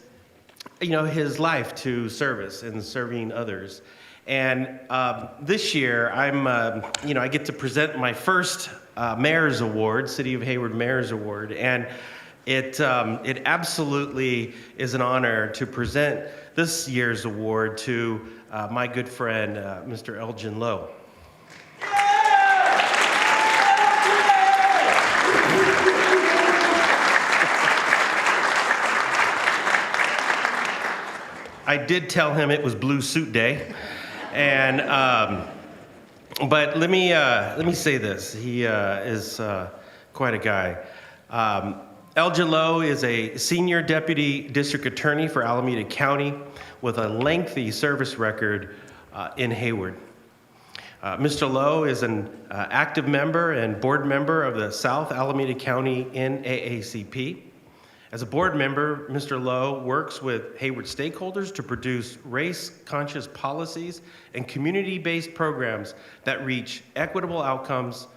life to service and serving others. And this year, I get to present my first Mayor's Award, City of Hayward Mayor's Award, and it absolutely is an honor to present this year's award to my good friend, Mr. Elgin Lowe. I did tell him it was Blue Suit Day, and but let me say this: he is quite a guy. Elgin Lowe is a senior deputy district attorney for Alameda County with a lengthy service record in Hayward. Mr. Lowe is an active member and board member of the South Alameda County NAACP, As a board member, Mr. Lowe works with Hayward stakeholders to produce race-conscious policies and community-based programs that reach equitable outcomes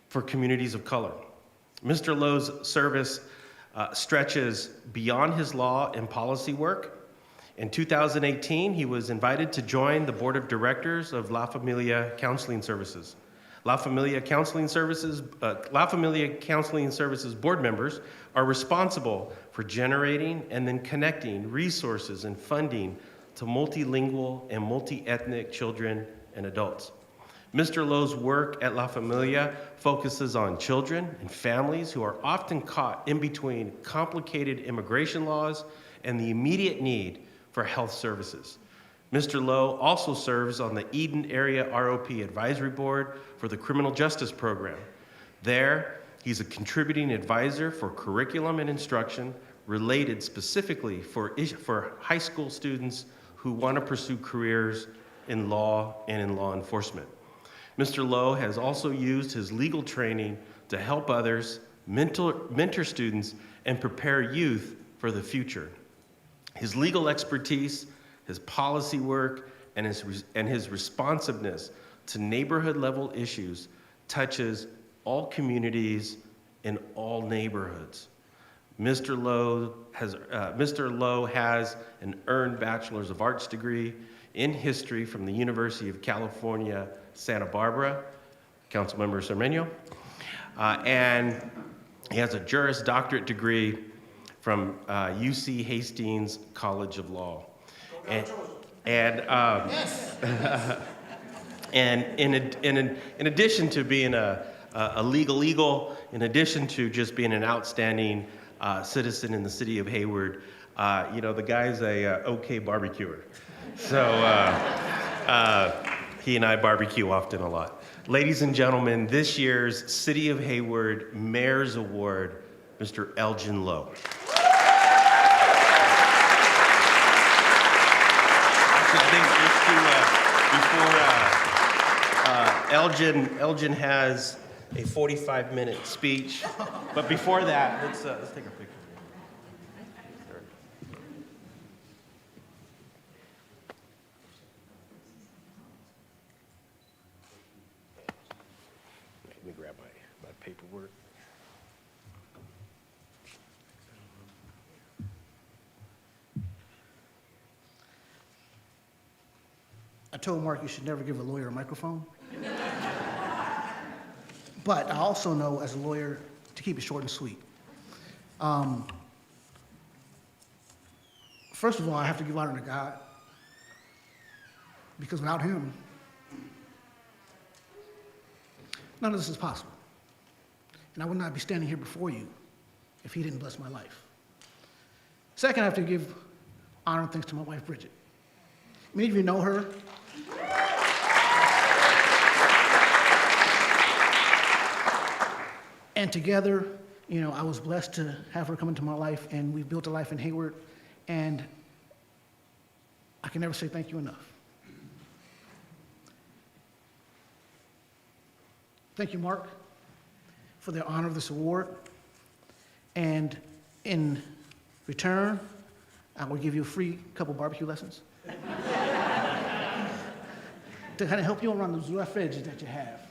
for communities of color. Mr. Lowe's service stretches beyond his law and policy work. In 2018, he was invited to join the board of directors of La Familia Counseling Services. La Familia Counseling Services board members are responsible for generating and then connecting resources and funding to multilingual and multi-ethnic children and adults. Mr. Lowe's work at La Familia focuses on children and families who are often caught in between complicated immigration laws and the immediate need for health services. Mr. Lowe also serves on the Eden Area ROP Advisory Board for the Criminal Justice Program. There, he's a contributing advisor for curriculum and instruction related specifically for high school students who want to pursue careers in law and in law enforcement. Mr. Lowe has also used his legal training to help others, mentor students, and prepare youth for the future. His legal expertise, his policy work, and his responsiveness to neighborhood-level issues touches all communities in all neighborhoods. Mr. Lowe has an earned Bachelor's of Arts degree in history from the University of California, Santa Barbara, Councilmember Cermeño, and he has a Juris Doctorate degree from UC Hastings College of Law. And in addition to being a legal eagle, in addition to just being an outstanding citizen in the city of Hayward, the guy's a okay barbecuer. So he and I barbecue often a lot. Ladies and gentlemen, this year's City of Hayward Mayor's Award, Mr. Elgin Lowe. Elgin has a 45-minute speech, but before that, let's take a picture. Let me grab my paperwork. I told Mark you should never give a lawyer a microphone. But I also know as a lawyer to keep it short and sweet. First of all, I have to give honor to God, because without him, none of this is possible. And I would not be standing here before you if he didn't bless my life. Second, I have to give honor and thanks to my wife, Bridget. Many of you know her. And together, I was blessed to have her come into my life, and we built a life in Hayward, and I can never say thank you enough. Thank you, Mark, for the honor of this award. And in return, I will give you a free couple barbecue lessons to kind of help you around those rough edges that you have.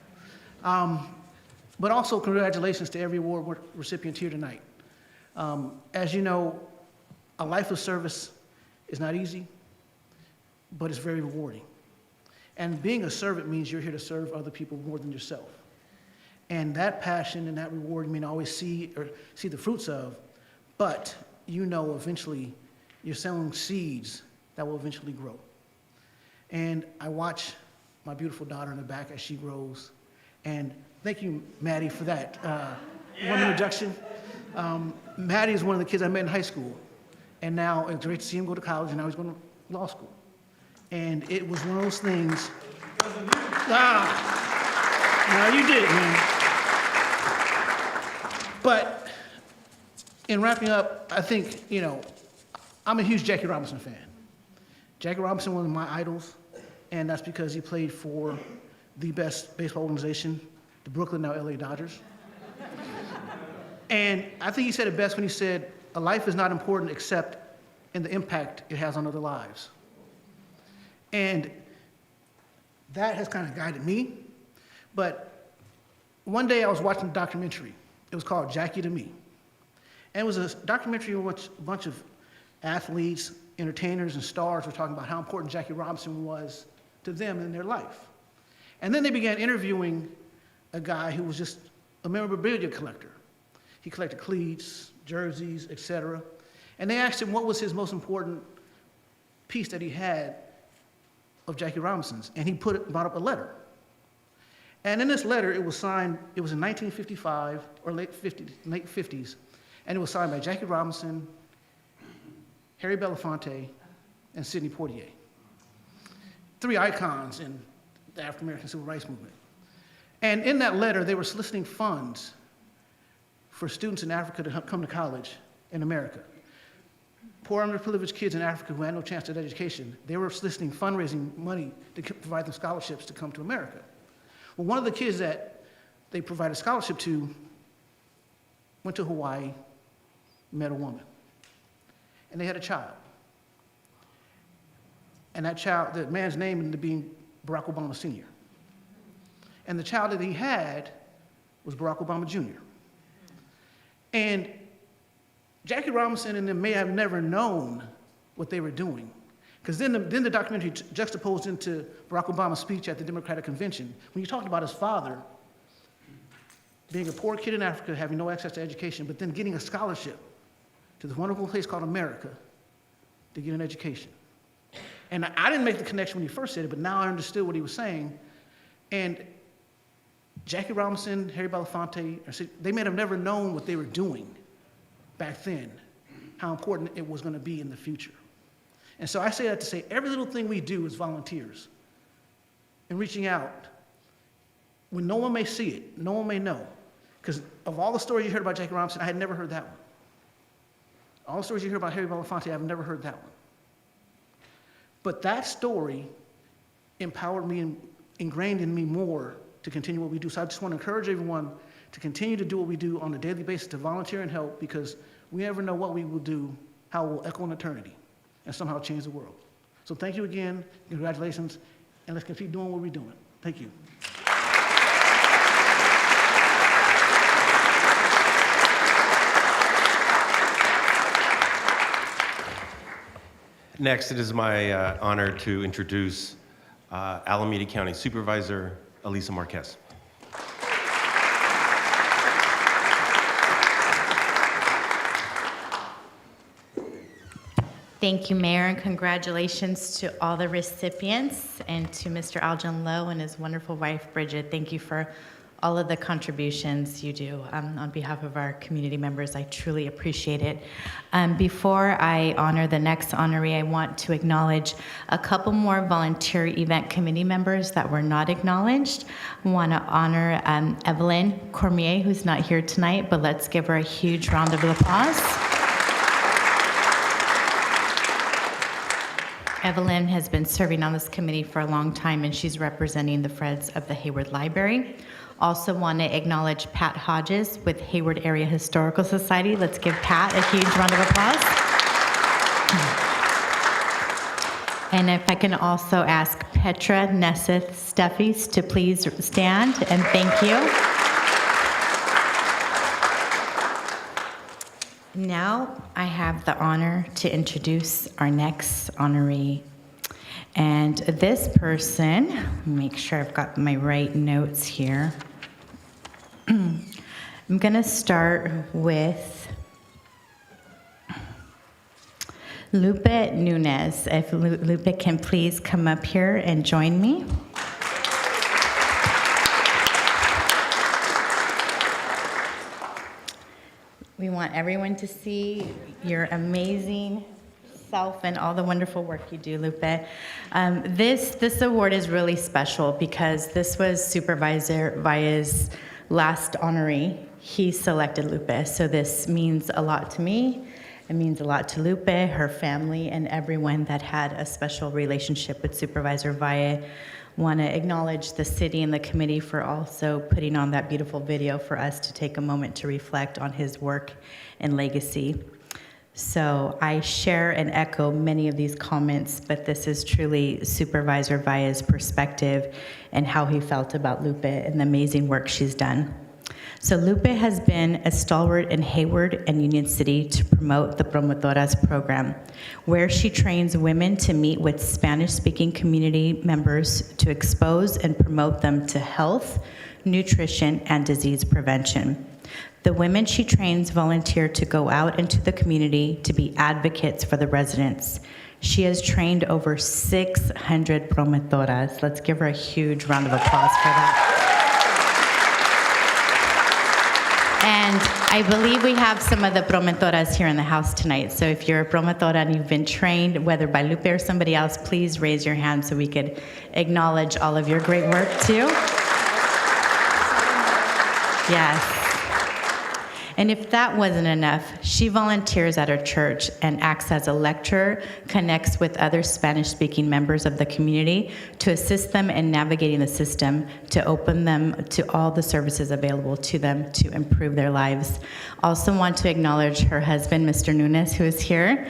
But also, congratulations to every award recipient here tonight. As you know, a life of service is not easy, but it's very rewarding. And being a servant means you're here to serve other people more than yourself. And that passion and that reward you may not always see the fruits of, but eventually you're sowing seeds that will eventually grow. And I watch my beautiful daughter in the back as she grows. And thank you, Maddie, for that warm introduction. Maddie is one of the kids I met in high school. And now it's great to see him go to college, and now he's going to law school. And it was one of those things. Now you did it, man. But in wrapping up, I think, I'm a huge Jackie Robinson fan. Jackie Robinson, one of my idols, and that's because he played for the best baseball organization, the Brooklyn, now LA Dodgers. And I think he said it best when he said, a life is not important except in the impact it has on other lives. And that has kind of guided me. But one day I was watching a documentary. It was called Jackie to Me. And it was a documentary in which a bunch of athletes, entertainers, and stars were talking about how important Jackie Robinson was to them in their life. And then they began interviewing a guy who was just a memorabilia collector. He collected cleats, jerseys, etc. And they asked him what was his most important piece that he had of Jackie Robinson's, and he brought up a letter. And in this letter, it was signed, it was in 1955 or late 50s, and it was signed by Jackie Robinson, Harry Belafonte, and Sidney Poitier. 3 icons in the African American Civil Rights Movement. And in that letter, they were soliciting funds for students in Africa to come to college in America. Poor underprivileged kids in Africa who had no chance at education, they were soliciting fundraising money to provide them scholarships to come to America. Well, one of the kids that they provided a scholarship to went to Hawaii, met a woman, and they had a child. And that child, the man's name ended up being Barack Obama Sr. And the child that he had was Barack Obama Jr. And Jackie Robinson and them may have never known what they were doing. Because then the documentary juxtaposed into Barack Obama's speech at the Democratic Convention, when he talked about his father being a poor kid in Africa, having no access to education, but then getting a scholarship to this wonderful place called America to get an education. And I didn't make the connection when he first said it, but now I understood what he was saying. And Jackie Robinson, Harry Belafonte, they may have never known what they were doing back then, how important it was going to be in the future. And so I say that to say every little thing we do as volunteers and reaching out when no one may see it, no one may know. Because of all the stories you heard about Jackie Robinson, I had never heard that one. All the stories you hear about Harry Belafonte, I've never heard that one. But that story empowered me and ingrained in me more to continue what we do. So I just want to encourage everyone to continue to do what we do on a daily basis, to volunteer and help, because we never know what we will do, how it will echo in eternity, and somehow change the world. So thank you again, congratulations, and let's keep doing what we're doing. Thank you. Next, it is my honor to introduce Alameda County Supervisor Elisa Marquez. Thank you, Mayor, and congratulations to all the recipients and to Mr. Aljon Lowe and his wonderful wife, Bridget. Thank you for all of the contributions you do on behalf of our community members. I truly appreciate it. Before I honor the next honoree, I want to acknowledge a couple more volunteer event committee members that were not acknowledged. I want to honor Evelyn Cormier, who's not here tonight, but let's give her a huge round of applause. Evelyn has been serving on this committee for a long time, and she's representing the Friends of the Hayward Library. Also want to acknowledge Pat Hodges with Hayward Area Historical Society. Let's give Pat a huge round of applause. And if I can also ask Petra Nesseth Steffies to please stand, and thank you. Now I have the honor to introduce our next honoree. And this person, make sure I've got my right notes here. I'm going to start with Lupe Nunez. If Lupe can please come up here and join me. We want everyone to see your amazing self and all the wonderful work you do, Lupe. This award is really special because this was Supervisor Valla's last honoree. He selected Lupe, so this means a lot to me. It means a lot to Lupe, her family, and everyone that had a special relationship with Supervisor Valla. Want to acknowledge the city and the committee for also putting on that beautiful video for us to take a moment to reflect on his work and legacy. So I share and echo many of these comments, but this is truly Supervisor Valla's perspective and how he felt about Lupe and the amazing work she's done. So Lupe has been a stalwart in Hayward and Union City to promote the Promotoras program, where she trains women to meet with Spanish-speaking community members to expose and promote them to health, nutrition, and disease prevention. The women she trains volunteer to go out into the community to be advocates for the residents. She has trained over 600 promotoras. Let's give her a huge round of applause for that. And I believe we have some of the promotoras here in the house tonight. So if you're a promotora and you've been trained, whether by Lupe or somebody else, please raise your hand so we could acknowledge all of your great work too. Yes. And if that wasn't enough, she volunteers at her church and acts as a lecturer, connects with other Spanish-speaking members of the community to assist them in navigating the system, to open them to all the services available to them to improve their lives. Also want to acknowledge her husband, Mr. Nunes, who is here.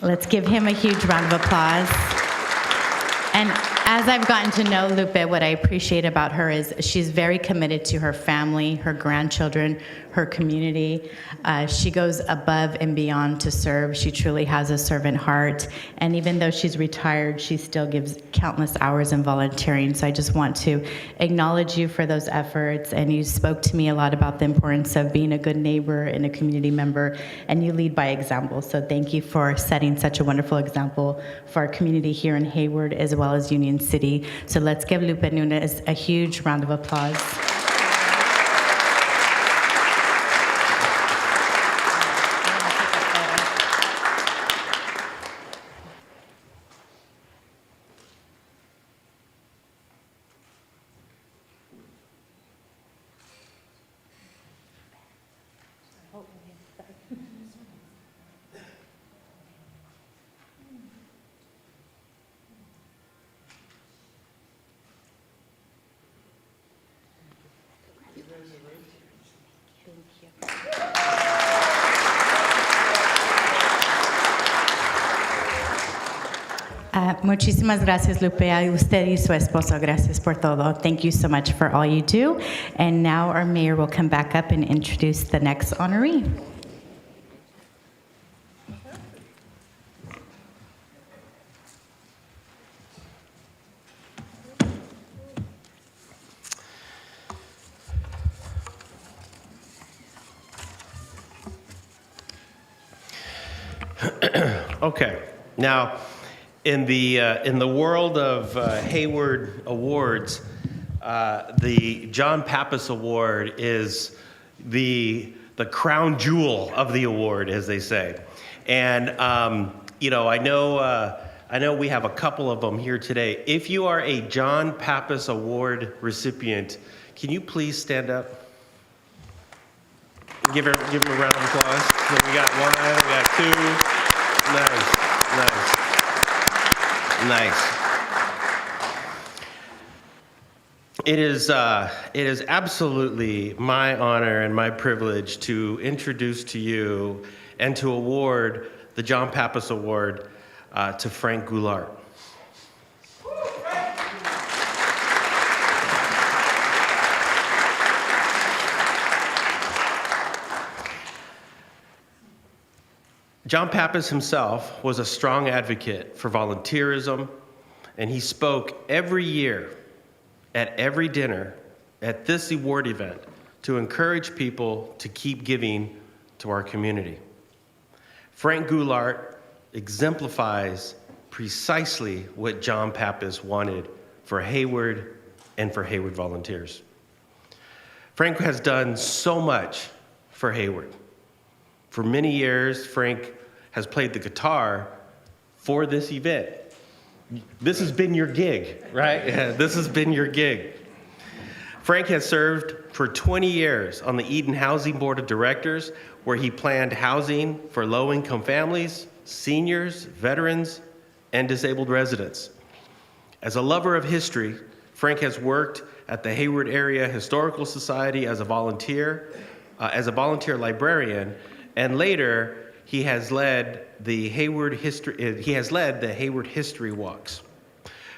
Let's give him a huge round of applause. And as I've gotten to know Lupe, what I appreciate about her is she's very committed to her family, her grandchildren, her community. She goes above and beyond to serve. She truly has a servant heart. And even though she's retired, she still gives countless hours in volunteering. So I just want to acknowledge you for those efforts. And you spoke to me a lot about the importance of being a good neighbor and a community member. And you lead by example. So thank you for setting such a wonderful example for our community here in Hayward as well as Union City. So let's give Lupe Nunes a huge round of applause. Muchísimas gracias, Lupe, a usted y su esposo. Gracias por todo. Thank you so much for all you do. And now our mayor will come back up and introduce the next honoree. Okay, now in the world of Hayward Awards, the John Pappas Award is the crown jewel of the award, as they say. And you know, I know we have a couple of them here today. If you are a John Pappas Award recipient, can you please stand up? Give him a round of applause. So we got one, we got two. Nice. It is absolutely my honor and my privilege to introduce to you and to award the John Pappas Award to Frank Goulart. John Pappas himself was a strong advocate for volunteerism, and he spoke every year at every dinner at this award event to encourage people to keep giving to our community. Frank Goulart exemplifies precisely what John Pappas wanted for Hayward and for Hayward volunteers. Frank has done so much for Hayward. For many years, Frank has played the guitar for this event. This has been your gig, right? Yeah, this has been your gig. Frank has served for 20 years on the Eden Housing Board of Directors, where he planned housing for low-income families, seniors, veterans, and disabled residents. As a lover of history, Frank has worked at the Hayward Area Historical Society as a volunteer librarian, and later he has led the Hayward History Walks.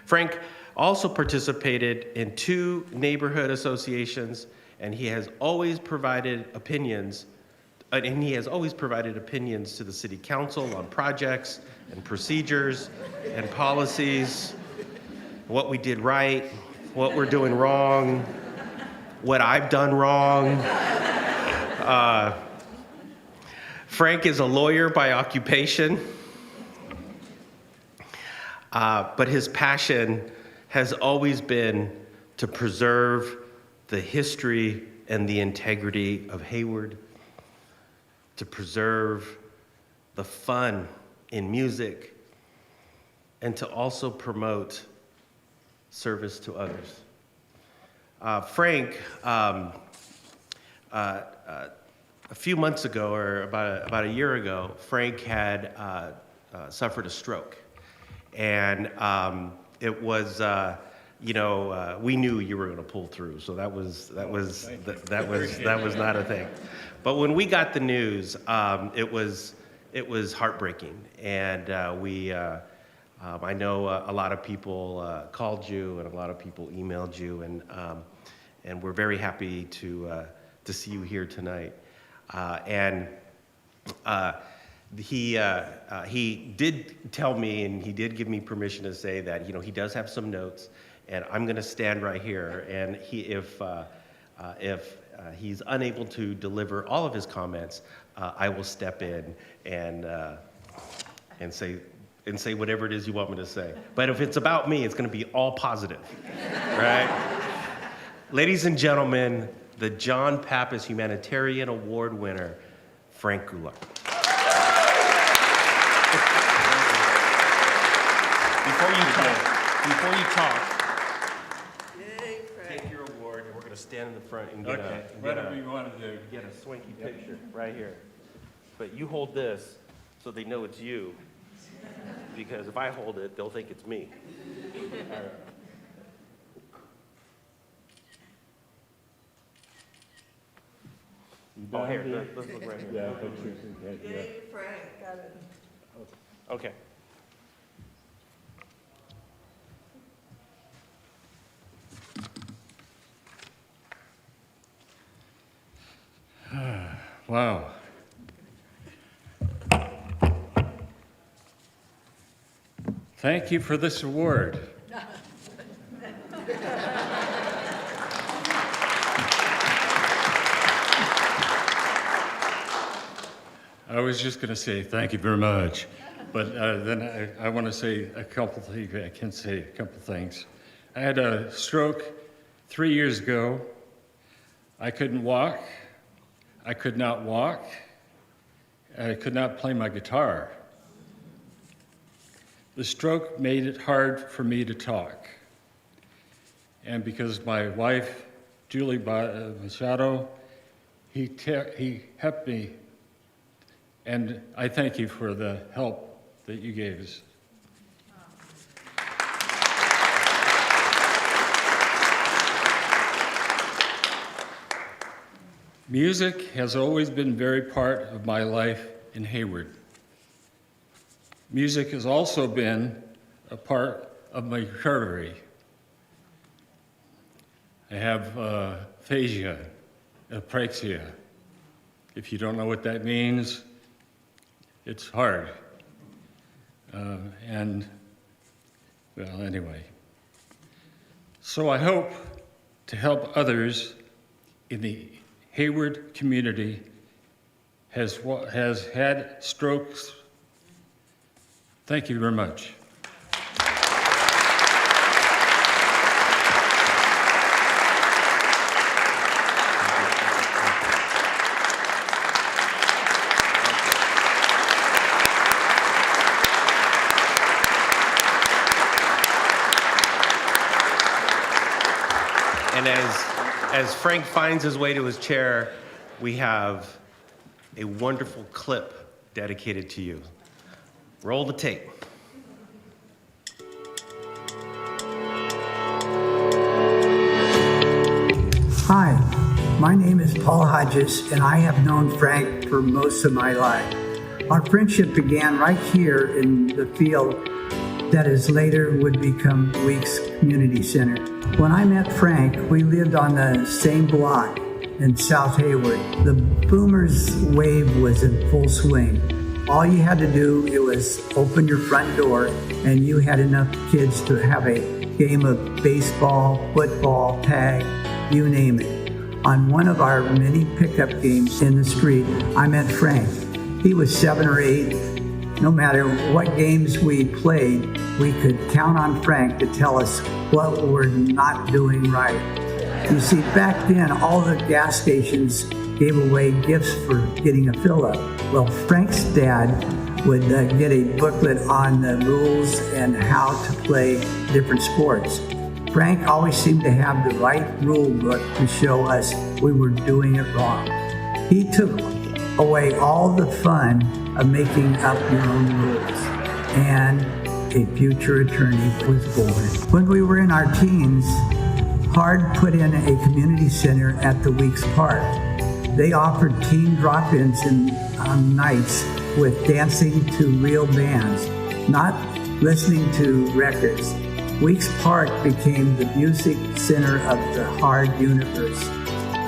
Frank also participated in 2 neighborhood associations, and he has always provided opinions to the city council on projects and procedures and policies, what we did right, what we're doing wrong, what I've done wrong. Frank is a lawyer by occupation, but his passion has always been to preserve the history and the integrity of Hayward, to preserve the fun in music, and to also promote service to others. Frank, a few months ago, or about a year ago, Frank had suffered a stroke, and it was, we knew you were going to pull through, so that was not a thing. But when we got the news, it was heartbreaking, and I know a lot of people called you, and a lot of people emailed you, and we're very happy to see you here tonight. He did tell me, and he did give me permission to say that he does have some notes, and I'm going to stand right here. And if he's unable to deliver all of his comments, I will step in and say whatever it is you want me to say. But if it's about me, it's going to be all positive, right? Ladies and gentlemen, the John Pappas Humanitarian Award winner, Frank Goulart. Before you talk, take your award, and we're going to stand in the front and whatever you want to do. Get a swanky picture right here. But you hold this so they know it's you, because if I hold it, they'll think it's me. All right. Oh, here, let's look right here. Yeah, that's your head, Yay, Frank, got it. Okay. Wow. Thank you for this award. I was just going to say thank you very much, but then I want to say a couple things. I can say a couple things. I had a stroke 3 years ago. I couldn't walk. I could not walk. I could not play my guitar. The stroke made it hard for me to talk. And because my wife, Julie Machado, he helped me. And I thank you for the help that you gave us. Music has always been very part of my life in Hayward. Music has also been a part of my recovery. I have aphasia, apraxia. If you don't know what that means, it's hard. Well, anyway. So I hope to help others in the Hayward community has had strokes. Thank you very much. And as Frank finds his way to his chair, we have a wonderful clip dedicated to you. Roll the tape. Hi, my name is Paul Hodges, and I have known Frank for most of my life. Our friendship began right here in the field that is later would become Weeks Community Center. When I met Frank, we lived on the same block in South Hayward. The boomers wave was in full swing. All you had to do, it was open your front door and you had enough kids to have a game of baseball, football, tag, you name it. On one of our many pickup games in the street, I met Frank. He was 7 or 8. No matter what games we played, we could count on Frank to tell us what we're not doing right. You see, back then, all the gas stations gave away gifts for getting a fill-up. Well, Frank's dad would get a booklet on the rules and how to play different sports. Frank always seemed to have the right rule book to show us we were doing it wrong. He took away all the fun of making up your own rules, and a future attorney was born. When we were in our teens, Hard put in a community center at the Weeks Park. They offered teen drop-ins on nights with dancing to real bands, not listening to records. Weeks Park became the music center of the Hard universe.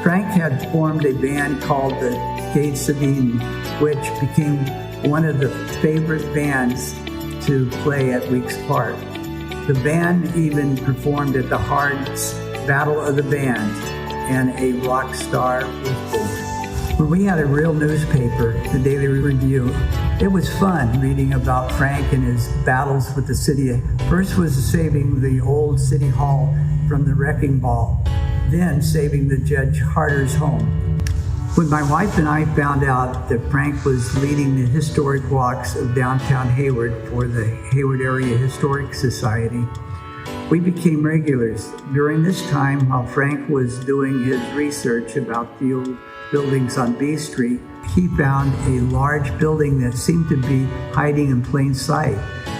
Frank had formed a band called the Gates of Eden, which became one of the favorite bands to play at Weeks Park. The band even performed at the Hard's Battle of the Bands, and a rock star was born. When we had a real newspaper, the Daily Review, it was fun reading about Frank and his battles with the city. First was saving the old city hall from the wrecking ball, then saving the Judge Harder's home. When my wife and I found out that Frank was leading the historic walks of downtown Hayward for the Hayward Area Historic Society, we became regulars. During this time, while Frank was doing his research about the old buildings on B Street, he found a large building that seemed to be hiding in plain sight.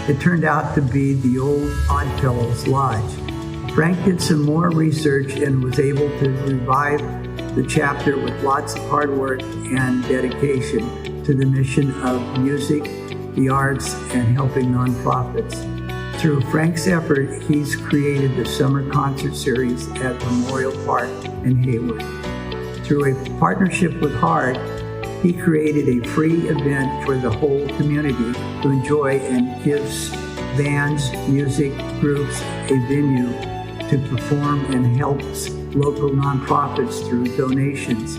It turned out to be the old Oddfellows Lodge. Frank did some more research and was able to revive the chapter with lots of hard work and dedication to the mission of music, the arts, and helping nonprofits. Through Frank's effort, he's created the summer concert series at Memorial Park in Hayward. Through a partnership with Hard, he created a free event for the whole community to enjoy and gives bands, music groups a venue to perform and helps local nonprofits through donations.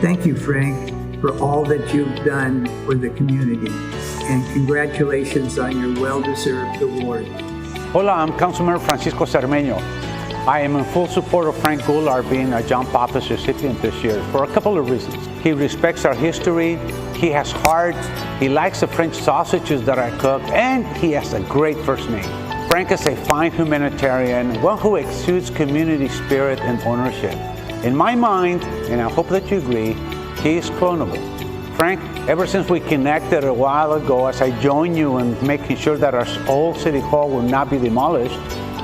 Thank you, Frank, for all that you've done for the community, and congratulations on your well-deserved award. Hola, I'm Councilmember Francisco Cermeño. I am in full support of Frank Goulart being a John Pappas recipient this year for a couple of reasons. He respects our history, he has heart, he likes the French sausages that I cook, and he has a great first name. Frank is a fine humanitarian, one who exudes community spirit and ownership. In my mind, and I hope that you agree, he is clonable. Frank, ever since we connected a while ago, as I joined you in making sure that our old City Hall will not be demolished,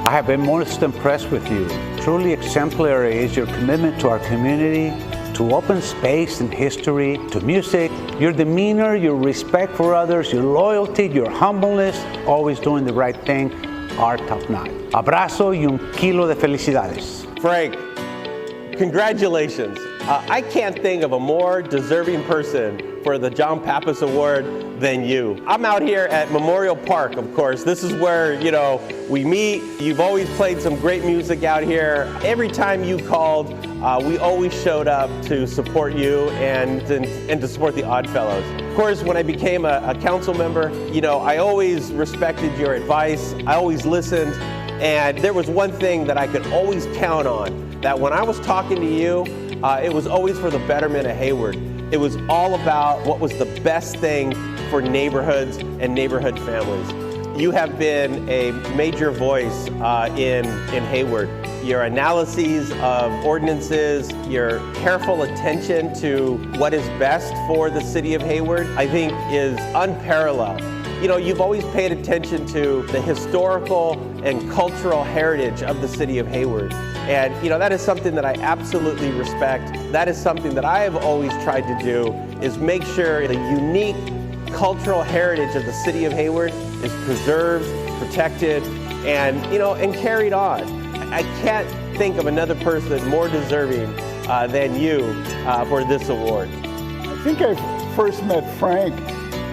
I have been most impressed with you. Truly exemplary is your commitment to our community, to open space and history, to music. Your demeanor, your respect for others, your loyalty, your humbleness, always doing the right thing, are top-notch. Abrazo y un kilo de felicidades. Frank, congratulations. I can't think of a more deserving person for the John Pappas Award than you. I'm out here at Memorial Park, of course. This is where, we meet. You've always played some great music out here. Every time you called, we always showed up to support you and to support the Oddfellows. Of course, when I became a council member, I always respected your advice. I always listened. And there was one thing that I could always count on, that when I was talking to you, it was always for the betterment of Hayward. It was all about what was the best thing for neighborhoods and neighborhood families. You have been a major voice in Hayward. Your analyses of ordinances, your careful attention to what is best for the city of Hayward, I think is unparalleled. You've always paid attention to the historical and cultural heritage of the city of Hayward. And, that is something that I absolutely respect. That is something that I have always tried to do, is make sure the unique cultural heritage of the city of Hayward is preserved, protected, and carried on. I can't think of another person more deserving than you for this award. I think I first met Frank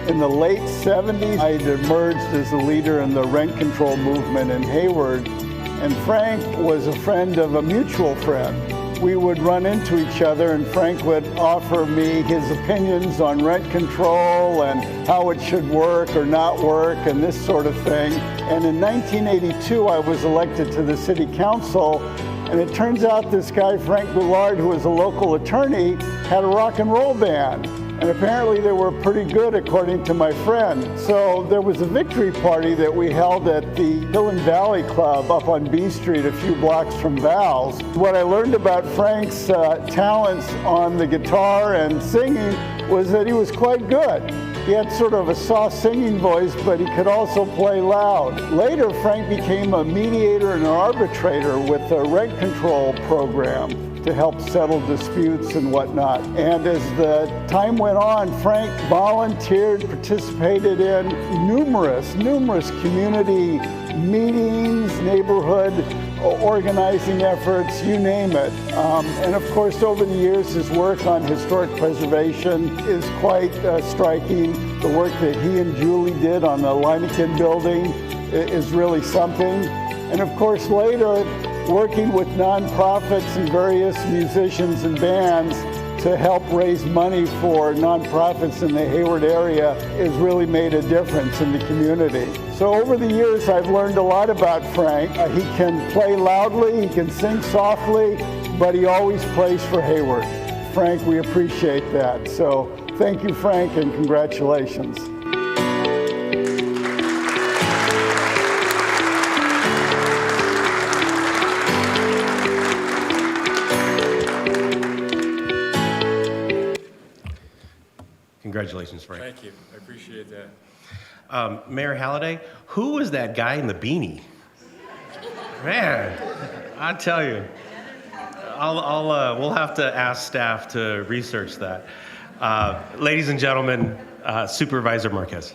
in the late 70s. I had emerged as a leader in the rent control movement in Hayward, and Frank was a friend of a mutual friend. We would run into each other, and Frank would offer me his opinions on rent control and how it should work or not work and this sort of thing. And in 1982, I was elected to the city council, and it turns out this guy, Frank Goulart, who was a local attorney, had a rock and roll band. And apparently they were pretty good, according to my friend. So there was a victory party that we held at the Hill and Valley Club up on B Street, a few blocks from Val's. What I learned about Frank's talents on the guitar and singing was that he was quite good. He had sort of a soft singing voice, but he could also play loud. Later, Frank became a mediator and an arbitrator with a rent control program to help settle disputes and whatnot. And as the time went on, Frank volunteered, participated in numerous community meetings, neighborhood organizing efforts, you name it. And of course, over the years, his work on historic preservation is quite striking. The work that he and Julie did on the Leineken building is really something. And of course, later, working with nonprofits and various musicians and bands to help raise money for nonprofits in the Hayward area has really made a difference in the community. So over the years, I've learned a lot about Frank. He can play loudly, he can sing softly, but he always plays for Hayward. Frank, we appreciate that. So thank you, Frank, and congratulations. Congratulations, Frank. Thank you. I appreciate that. Mayor Halliday, who was that guy in the beanie? Man, I tell you, we'll have to ask staff to research that. Ladies and gentlemen, Supervisor Marquez.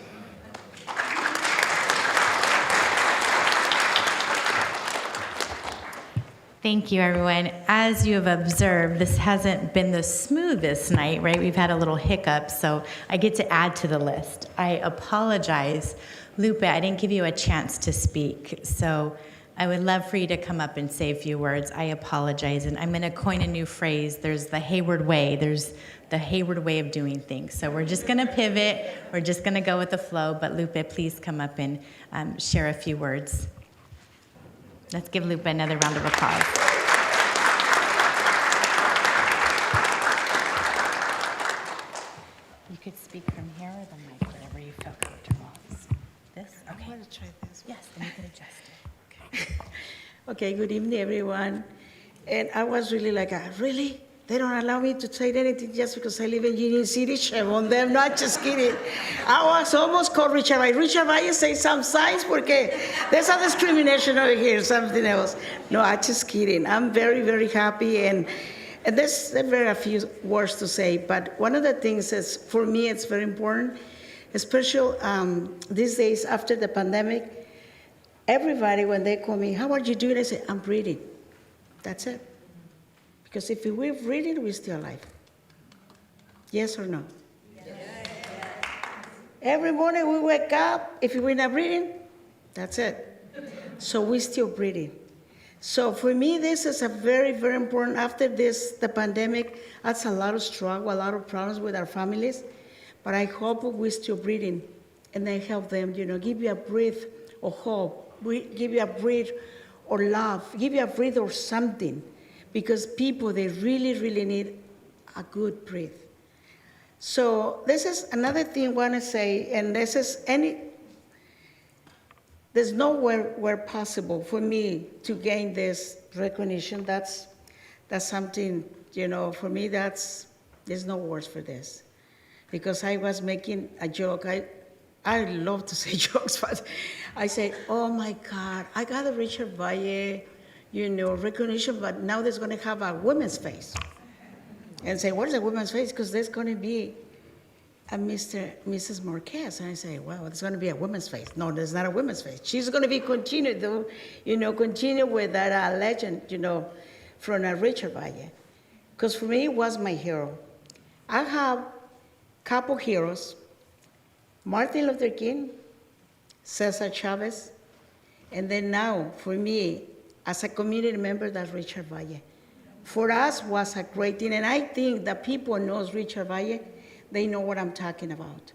Thank you, everyone. As you have observed, this hasn't been the smoothest night, right? We've had a little hiccup, so I get to add to the list. I apologize. Lupe, I didn't give you a chance to speak, so I would love for you to come up and say a few words. I apologize, and I'm going to coin a new phrase. There's the Hayward way. There's the Hayward way of doing things. So we're just going to pivot. We're just going to go with the flow, but Lupe, please come up and share a few words. Let's give Lupe another round of applause. You could speak from here or the mic, whatever you feel comfortable. This? Okay. I want to try this one. Yes, then you can adjust it. Okay. Okay, good evening, everyone. And I was really like, really? They don't allow me to say anything just because I live in Union City? Shame on them. Not just kidding. I was almost called Richard Valle. Richard Valle, say some signs, porque there's a discrimination over here, something else. No, I'm just kidding. I'm very, very happy. And there's very few words to say. But one of the things is, for me, it's very important, especially these days after the pandemic, everybody, when they call me, how are you doing? I say, I'm breathing. That's it. Because if we're breathing, we're still alive. Yes or no? Yes. Every morning we wake up, if we're not breathing, that's it. So we're still breathing. So for me, this is a very, very important. After this, the pandemic, that's a lot of struggle, a lot of problems with our families. But I hope we're still breathing, and I help them, give you a breath of hope, give you a breath or love, give you a breath or something. Because people, they really, really need a good breath. So this is another thing I want to say, and this is there's nowhere where possible for me to gain this recognition. That's something, for me, there's no words for this. Because I was making a joke. I love to say jokes, but I say, oh my God, I got a Richard Valle, recognition, but now there's going to have a woman's face. And say, what is a woman's face? Because there's going to be Mrs. Marquez, and I say, well, it's going to be a woman's face. No, there's not a woman's face. She's going to be continue with that legend, from Richard Valle. Because for me, he was my hero. I have a couple heroes, Martin Luther King, Cesar Chavez, and then now, for me, as a community member, that's Richard Valle. For us, was a great thing, and I think that people knows Richard Valle, they know what I'm talking about.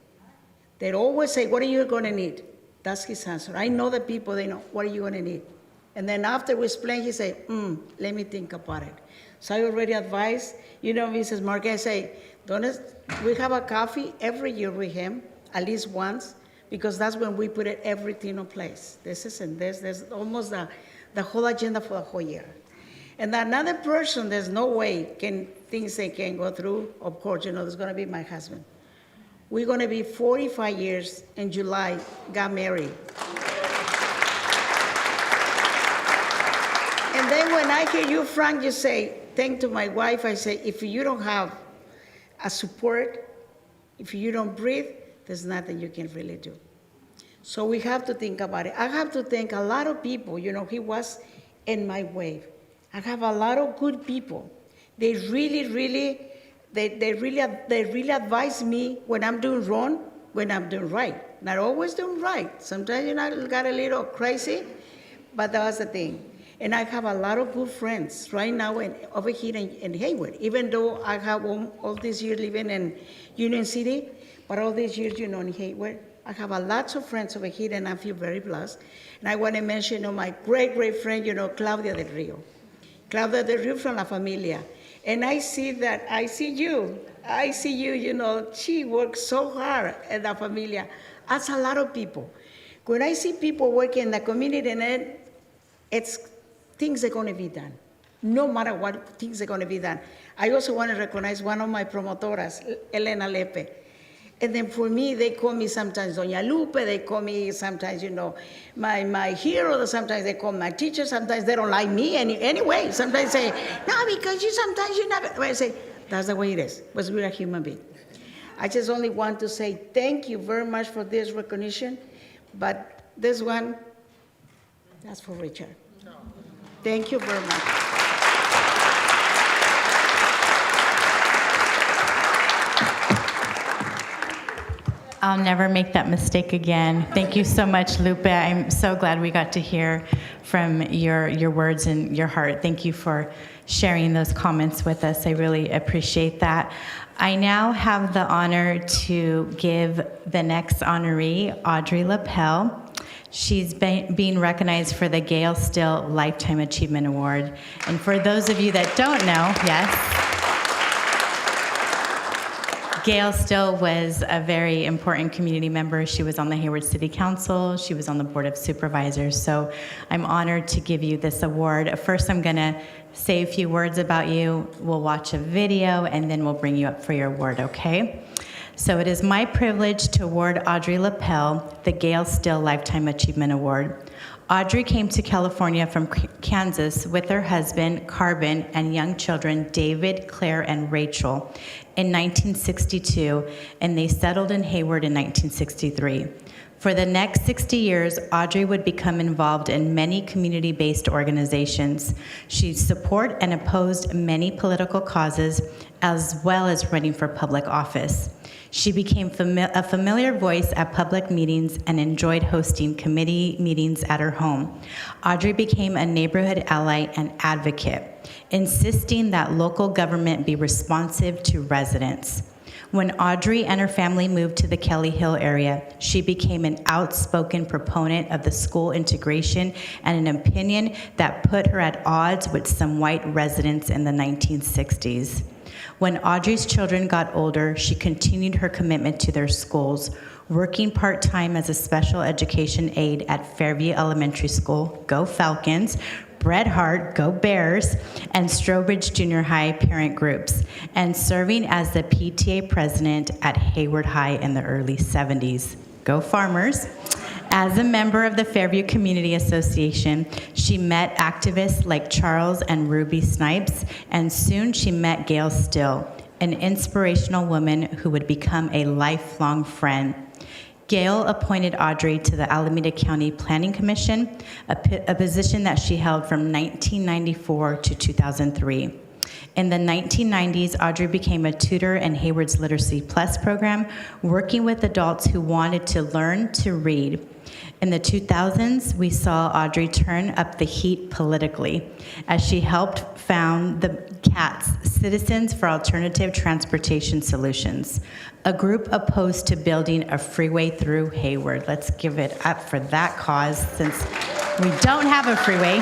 They always say, what are you going to need? That's his answer. I know the people, they know, what are you going to need? And then after we explain, he say, let me think about it. So I already advised, Mrs. Marquez, say, we have a coffee every year with him, at least once, because that's when we put everything in place. There's almost the whole agenda for the whole year. And another person, there's no way things they can go through. Of course, there's going to be my husband. We're going to be 45 years in July, got married. And then when I hear you, Frank, you say, thank to my wife, I say, if you don't have a support, if you don't breathe, there's nothing you can really do. So we have to think about it. I have to thank a lot of people. He was in my wave. I have a lot of good people. They really advise me when I'm doing wrong, when I'm doing right. Not always doing right. Sometimes got a little crazy, but that was the thing. And I have a lot of good friends right now over here in Hayward. Even though I have all these years living in Union City, but all these years, in Hayward, I have a lot of friends over here, and I feel very blessed. And I want to mention my great friend, Claudia del Rio. Claudia del Rio from La Familia. And I see you, she works so hard at La Familia. That's a lot of people. When I see people working in the community, and things are going to be done. No matter what, things are going to be done. I also want to recognize one of my promotoras, Elena Lepe. And then for me, they call me sometimes Doña Lupe, they call me sometimes, my hero, sometimes they call my teacher, sometimes they don't like me anyway. Sometimes they say, no, because sometimes you never. I say, that's the way it is, because we're a human being. I just only want to say thank you very much for this recognition, but this one, that's for Richard. Thank you very much. I'll never make that mistake again. Thank you so much, Lupe. I'm so glad we got to hear from your words and your heart. Thank you for sharing those comments with us. I really appreciate that. I now have the honor to give the next honoree, Audrey Lapel. She's being recognized for the Gail Still Lifetime Achievement Award. And for those of you that don't know, yes, Gail Still was a very important community member. She was on the Hayward City Council. She was on the Board of Supervisors. So I'm honored to give you this award. First, I'm going to say a few words about you. We'll watch a video, and then we'll bring you up for your award, okay? So it is my privilege to award Audrey Lapel the Gail Still Lifetime Achievement Award. Audrey came to California from Kansas with her husband, Carbon, and young children, David, Claire, and Rachel, in 1962, and they settled in Hayward in 1963. For the next 60 years, Audrey would become involved in many community-based organizations. She supported and opposed many political causes, as well as running for public office. She became a familiar voice at public meetings and enjoyed hosting committee meetings at her home. Audrey became a neighborhood ally and advocate, insisting that local government be responsive to residents. When Audrey and her family moved to the Kelly Hill area, she became an outspoken proponent of the school integration and an opinion that put her at odds with some white residents in the 1960s. When Audrey's children got older, she continued her commitment to their schools, working part-time as a special education aide at Fairview Elementary School, Go Falcons, Bret Hart, Go Bears, and Strobridge Junior High parent groups, and serving as the PTA president at Hayward High in the early 70s. Go Farmers. As a member of the Fairview Community Association, she met activists like Charles and Ruby Snipes, and soon she met Gail Still, an inspirational woman who would become a lifelong friend. Gail appointed Audrey to the Alameda County Planning Commission, a position that she held from 1994 to 2003. In the 1990s, Audrey became a tutor in Hayward's Literacy Plus program, working with adults who wanted to learn to read. In the 2000s, we saw Audrey turn up the heat politically as she helped found the CATS, Citizens for Alternative Transportation Solutions, a group opposed to building a freeway through Hayward. Let's give it up for that cause since we don't have a freeway.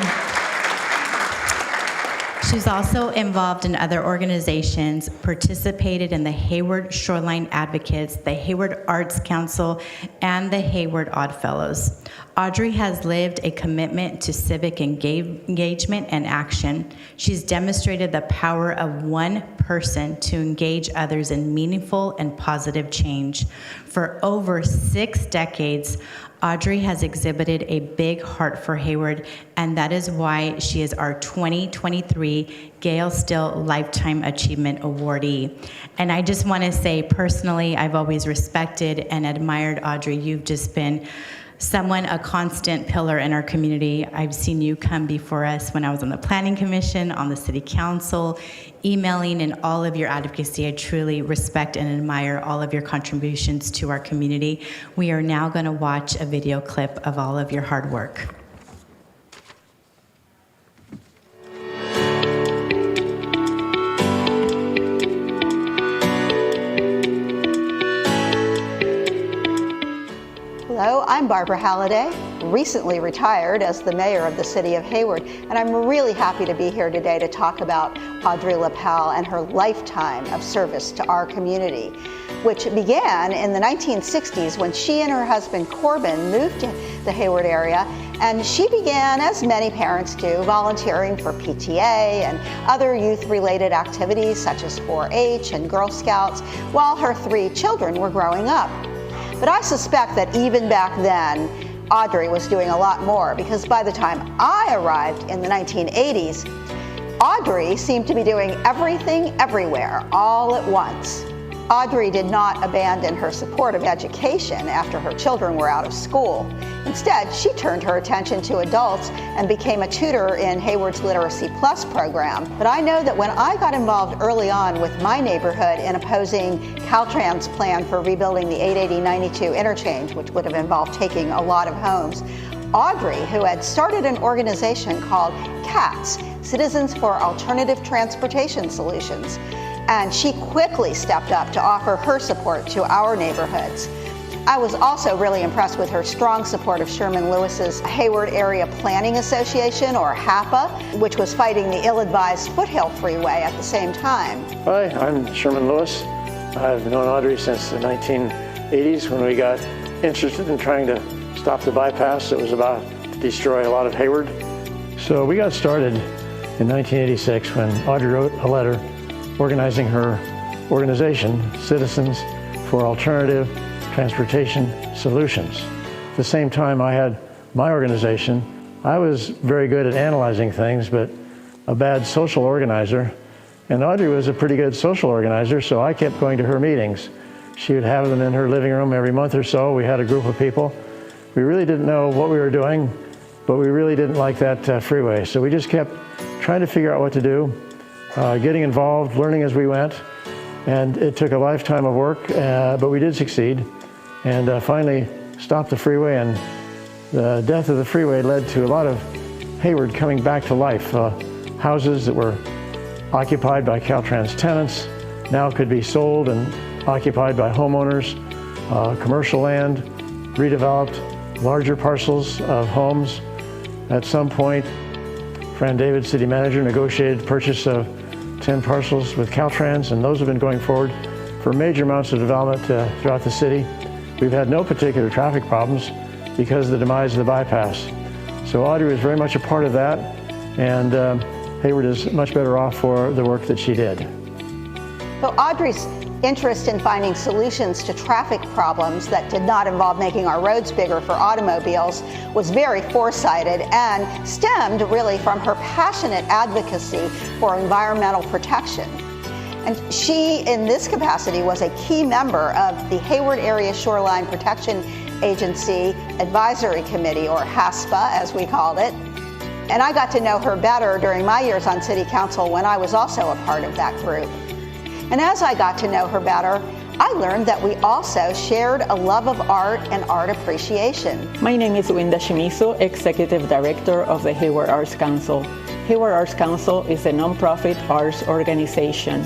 She's also involved in other organizations, participated in the Hayward Shoreline Advocates, the Hayward Arts Council, and the Hayward Oddfellows. Audrey has lived a commitment to civic engagement and action. She's demonstrated the power of one person to engage others in meaningful and positive change. For over 6 decades, Audrey has exhibited a big heart for Hayward, and that is why she is our 2023 Gail Still Lifetime Achievement Awardee. And I just want to say personally, I've always respected and admired Audrey. You've just been a constant pillar in our community. I've seen you come before us when I was on the Planning Commission, on the City Council, emailing, and all of your advocacy. I truly respect and admire all of your contributions to our community. We are now going to watch a video clip of all of your hard work. Hello, I'm Barbara Halliday, recently retired as the mayor of the city of Hayward, and I'm really happy to be here today to talk about Audrey LaPel and her lifetime of service to our community, which began in the 1960s when she and her husband Corbin moved to the Hayward area, and she began, as many parents do, volunteering for PTA and other youth-related activities such as 4-H and Girl Scouts while her 3 children were growing up. But I suspect that even back then, Audrey was doing a lot more, because by the time I arrived in the 1980s, Audrey seemed to be doing everything everywhere all at once. Audrey did not abandon her support of education after her children were out of school. Instead, she turned her attention to adults and became a tutor in Hayward's Literacy Plus program. But I know that when I got involved early on with my neighborhood in opposing Caltrans' plan for rebuilding the 880-92 interchange, which would have involved taking a lot of homes, Audrey, who had started an organization called CATS, Citizens for Alternative Transportation Solutions, and she quickly stepped up to offer her support to our neighborhoods. I was also really impressed with her strong support of Sherman Lewis's Hayward Area Planning Association, or HAPA, which was fighting the ill-advised Foothill Freeway at the same time. Hi, I'm Sherman Lewis. I've known Audrey since the 1980s when we got interested in trying to stop the bypass that was about to destroy a lot of Hayward. So we got started in 1986 when Audrey wrote a letter organizing her organization, Citizens for Alternative Transportation Solutions. At the same time I had my organization, I was very good at analyzing things, but a bad social organizer. And Audrey was a pretty good social organizer, so I kept going to her meetings. She would have them in her living room every month or so. We had a group of people. We really didn't know what we were doing, but we really didn't like that freeway. So we just kept trying to figure out what to do, getting involved, learning as we went. And it took a lifetime of work, but we did succeed. And finally stopped the freeway, and the death of the freeway led to a lot of Hayward coming back to life. Houses that were occupied by Caltrans tenants now could be sold and occupied by homeowners, commercial land, redeveloped, larger parcels of homes. At some point, Fran David, city manager, negotiated purchase of 10 parcels with Caltrans, and those have been going forward for major amounts of development throughout the city. We've had no particular traffic problems because of the demise of the bypass. So Audrey was very much a part of that, and Hayward is much better off for the work that she did. So Audrey's interest in finding solutions to traffic problems that did not involve making our roads bigger for automobiles was very foresighted and stemmed really from her passionate advocacy for environmental protection. And she, in this capacity, was a key member of the Hayward Area Shoreline Protection Agency Advisory Committee, or HASPA as we called it. And I got to know her better during my years on City Council when I was also a part of that group. And as I got to know her better, I learned that we also shared a love of art and art appreciation. My name is Winda Shimizu, Executive Director of the Hayward Arts Council. Hayward Arts Council is a nonprofit arts organization.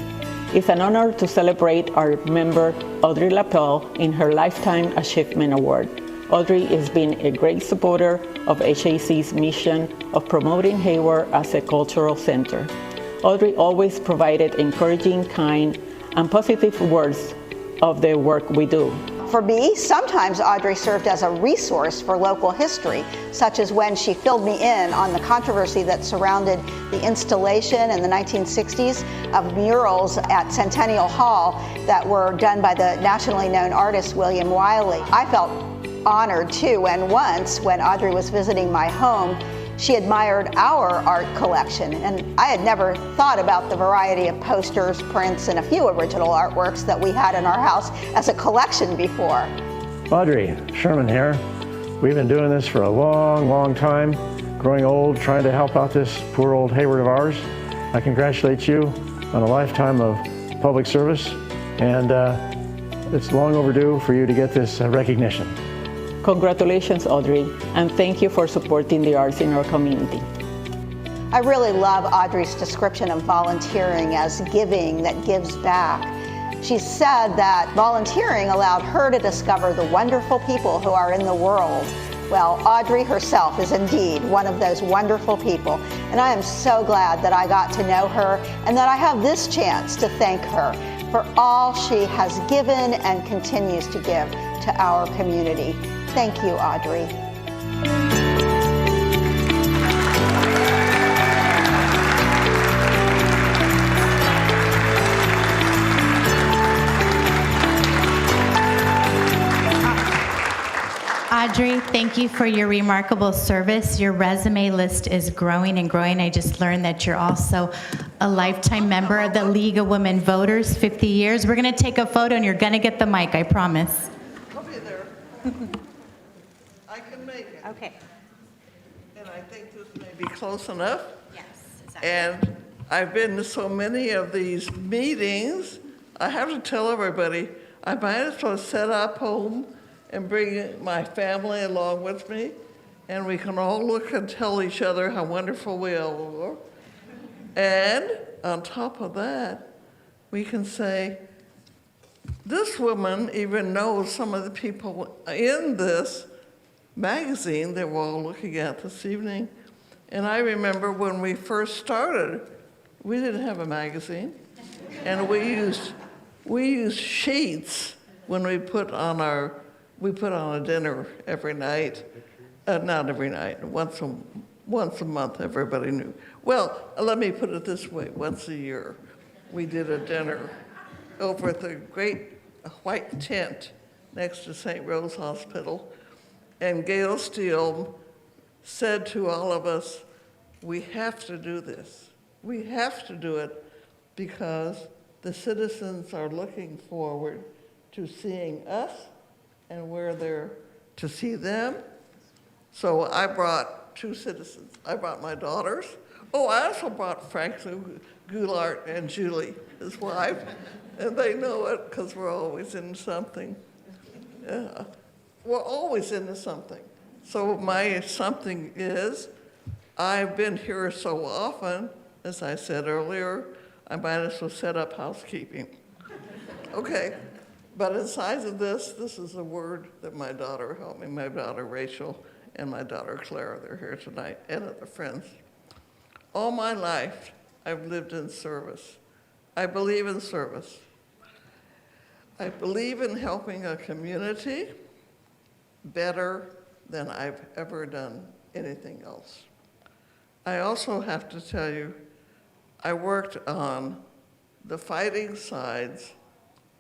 It's an honor to celebrate our member Audrey LaPelle in her Lifetime Achievement Award. Audrey has been a great supporter of HAC's mission of promoting Hayward as a cultural center. Audrey always provided encouraging, kind, and positive words of the work we do. For me, sometimes Audrey served as a resource for local history, such as when she filled me in on the controversy that surrounded the installation in the 1960s of murals at Centennial Hall that were done by the nationally known artist William Wiley. I felt honored too, and once when Audrey was visiting my home, she admired our art collection, and I had never thought about the variety of posters, prints, and a few original artworks that we had in our house as a collection before. Audrey, Sherman here. We've been doing this for a long, long time, growing old, trying to help out this poor old Hayward of ours. I congratulate you on a lifetime of public service, and it's long overdue for you to get this recognition. Congratulations, Audrey, and thank you for supporting the arts in our community. I really love Audrey's description of volunteering as giving that gives back. She said that volunteering allowed her to discover the wonderful people who are in the world. Well, Audrey herself is indeed one of those wonderful people, and I am so glad that I got to know her and that I have this chance to thank her for all she has given and continues to give to our community. Thank you, Audrey. Audrey, thank you for your remarkable service. Your resume list is growing and growing. I just learned that you're also a lifetime member of the League of Women Voters, 50 years. We're going to take a photo, and you're going to get the mic, I promise. I'll be there. I can make it. Okay. And I think this may be close enough. Yes, exactly. And I've been to so many of these meetings, I have to tell everybody, I might as well set up home and bring my family along with me, and we can all look and tell each other how wonderful we all are. And on top of that, we can say, this woman even knows some of the people in this magazine that we're all looking at this evening. And I remember when we first started, we didn't have a magazine, and we used sheets when we put on a dinner every night. Not every night, once a month, everybody knew. Well, let me put it this way, once a year, we did a dinner over at the great white tent next to St. Rose Hospital. And Gail Steele said to all of us, we have to do this. We have to do it because the citizens are looking forward to seeing us, and we're there to see them. So I brought two citizens. I brought my daughters. Oh, I also brought Frank Goulart and Julie, his wife, and they know it because we're always in something. Yeah. We're always into something. So my something is, I've been here so often, as I said earlier, I might as well set up housekeeping. Okay, but aside of this is a word that my daughter helped me, my daughter Rachel and my daughter Clara, they're here tonight, and other friends. All my life, I've lived in service. I believe in service. I believe in helping a community better than I've ever done anything else. I also have to tell you, I worked on the fighting sides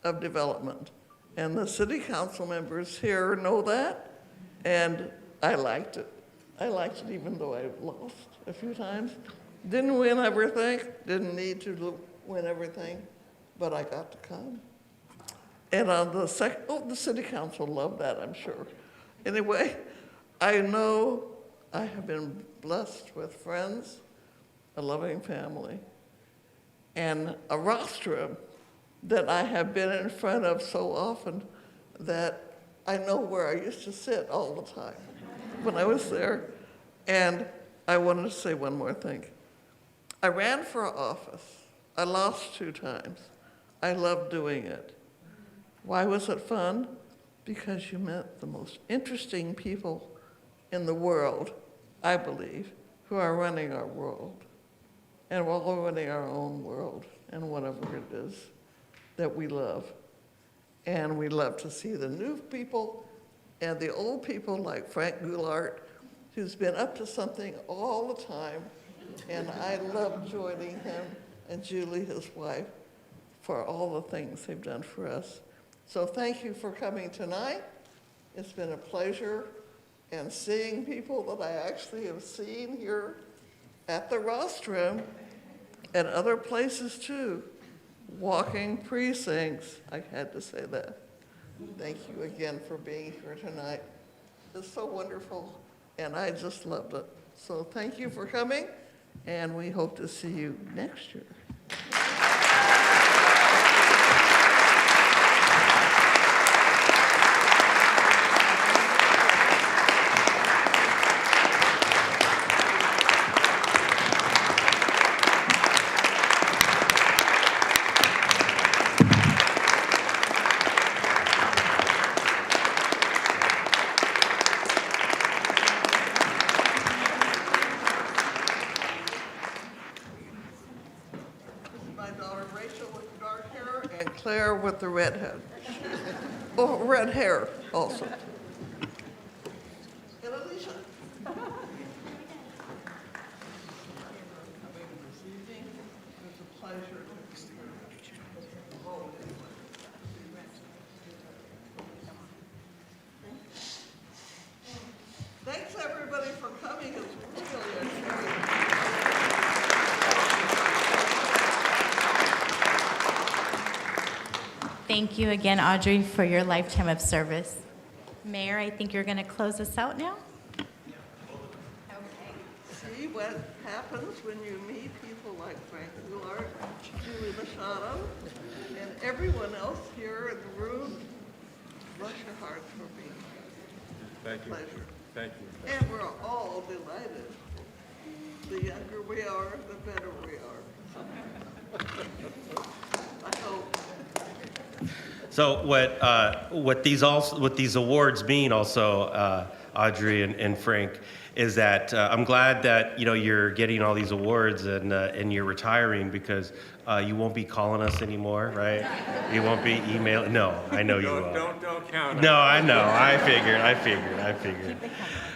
of development, and the city council members here know that, and I liked it. I liked it even though I lost a few times. Didn't win everything, didn't need to win everything, but I got to come. And on the the city council loved that, I'm sure. Anyway, I know I have been blessed with friends, a loving family, and a rostrum that I have been in front of so often that I know where I used to sit all the time when I was there. And I wanted to say one more thing. I ran for office. I lost 2 times. I loved doing it. Why was it fun? Because you met the most interesting people in the world, I believe, who are running our world. And we're all running our own world, and whatever it is that we love. And we love to see the new people and the old people like Frank Goulart, who's been up to something all the time. And I love joining him and Julie, his wife, for all the things they've done for us. So thank you for coming tonight. It's been a pleasure, and seeing people that I actually have seen here at the rostrum and other places too, walking precincts. I had to say that. Thank you again for being here tonight. It's so wonderful, and I just loved it. So thank you for coming, and we hope to see you next year. Claire with the red head. Oh, red hair also. And Alicia. It's a pleasure. Thanks everybody for coming. It's really a treat. Thank you again, Audrey, for your lifetime of service. Mayor, I think you're going to close us out now. See what happens when you meet people like Frank Goulart, Julie Machado, and everyone else here in the room. Bless your hearts for being here. Thank you. Pleasure. Thank you. And we're all delighted. The younger we are, the better we are. I hope. So what these awards mean also, Audrey and Frank, is that I'm glad that you're getting all these awards and you're retiring, because you won't be calling us anymore, right? You won't be emailing. No, I know you will. Don't count. No, I know. I figured.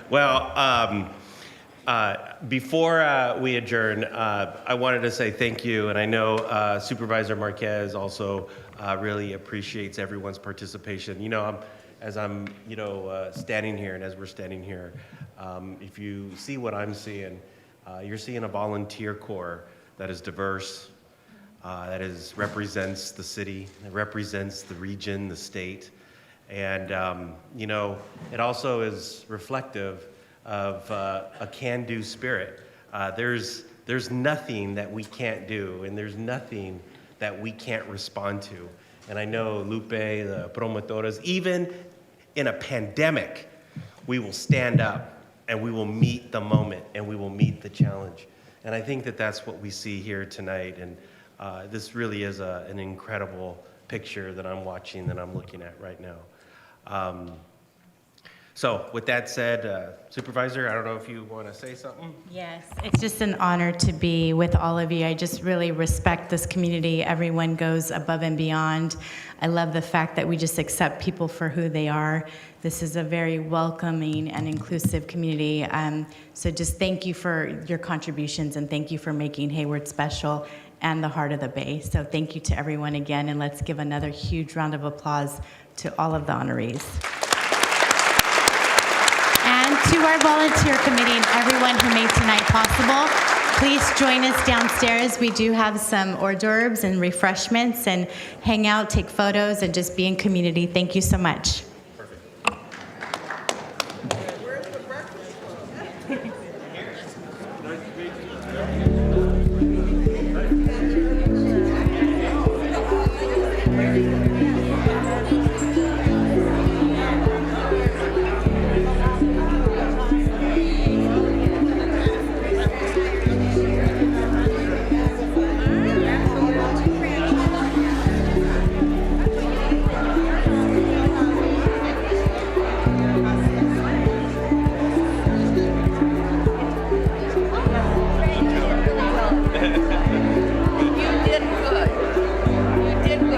Well, before we adjourn, I wanted to say thank you, and I know Supervisor Marquez also really appreciates everyone's participation. As I'm standing here, and as we're standing here, if you see what I'm seeing, you're seeing a volunteer corps that is diverse, that represents the city, that represents the region, the state, and it also is reflective of a can-do spirit. There's nothing that we can't do, and there's nothing that we can't respond to. And I know Lupe, the promotoras, even in a pandemic, we will stand up and we will meet the moment and we will meet the challenge. And I think that that's what we see here tonight. And this really is an incredible picture that I'm watching, that I'm looking at right now. So with that said, Supervisor, I don't know if you want to say something? Yes, it's just an honor to be with all of you. I just really respect this community. Everyone goes above and beyond. I love the fact that we just accept people for who they are. This is a very welcoming and inclusive community. So just thank you for your contributions, and thank you for making Hayward special and the heart of the Bay. So thank you to everyone again, and let's give another huge round of applause to all of the honorees. And to our volunteer committee and everyone who made tonight possible, please join us downstairs. We do have some hors d'oeuvres and refreshments, and hang out, take photos, and just be in community. Thank you so much.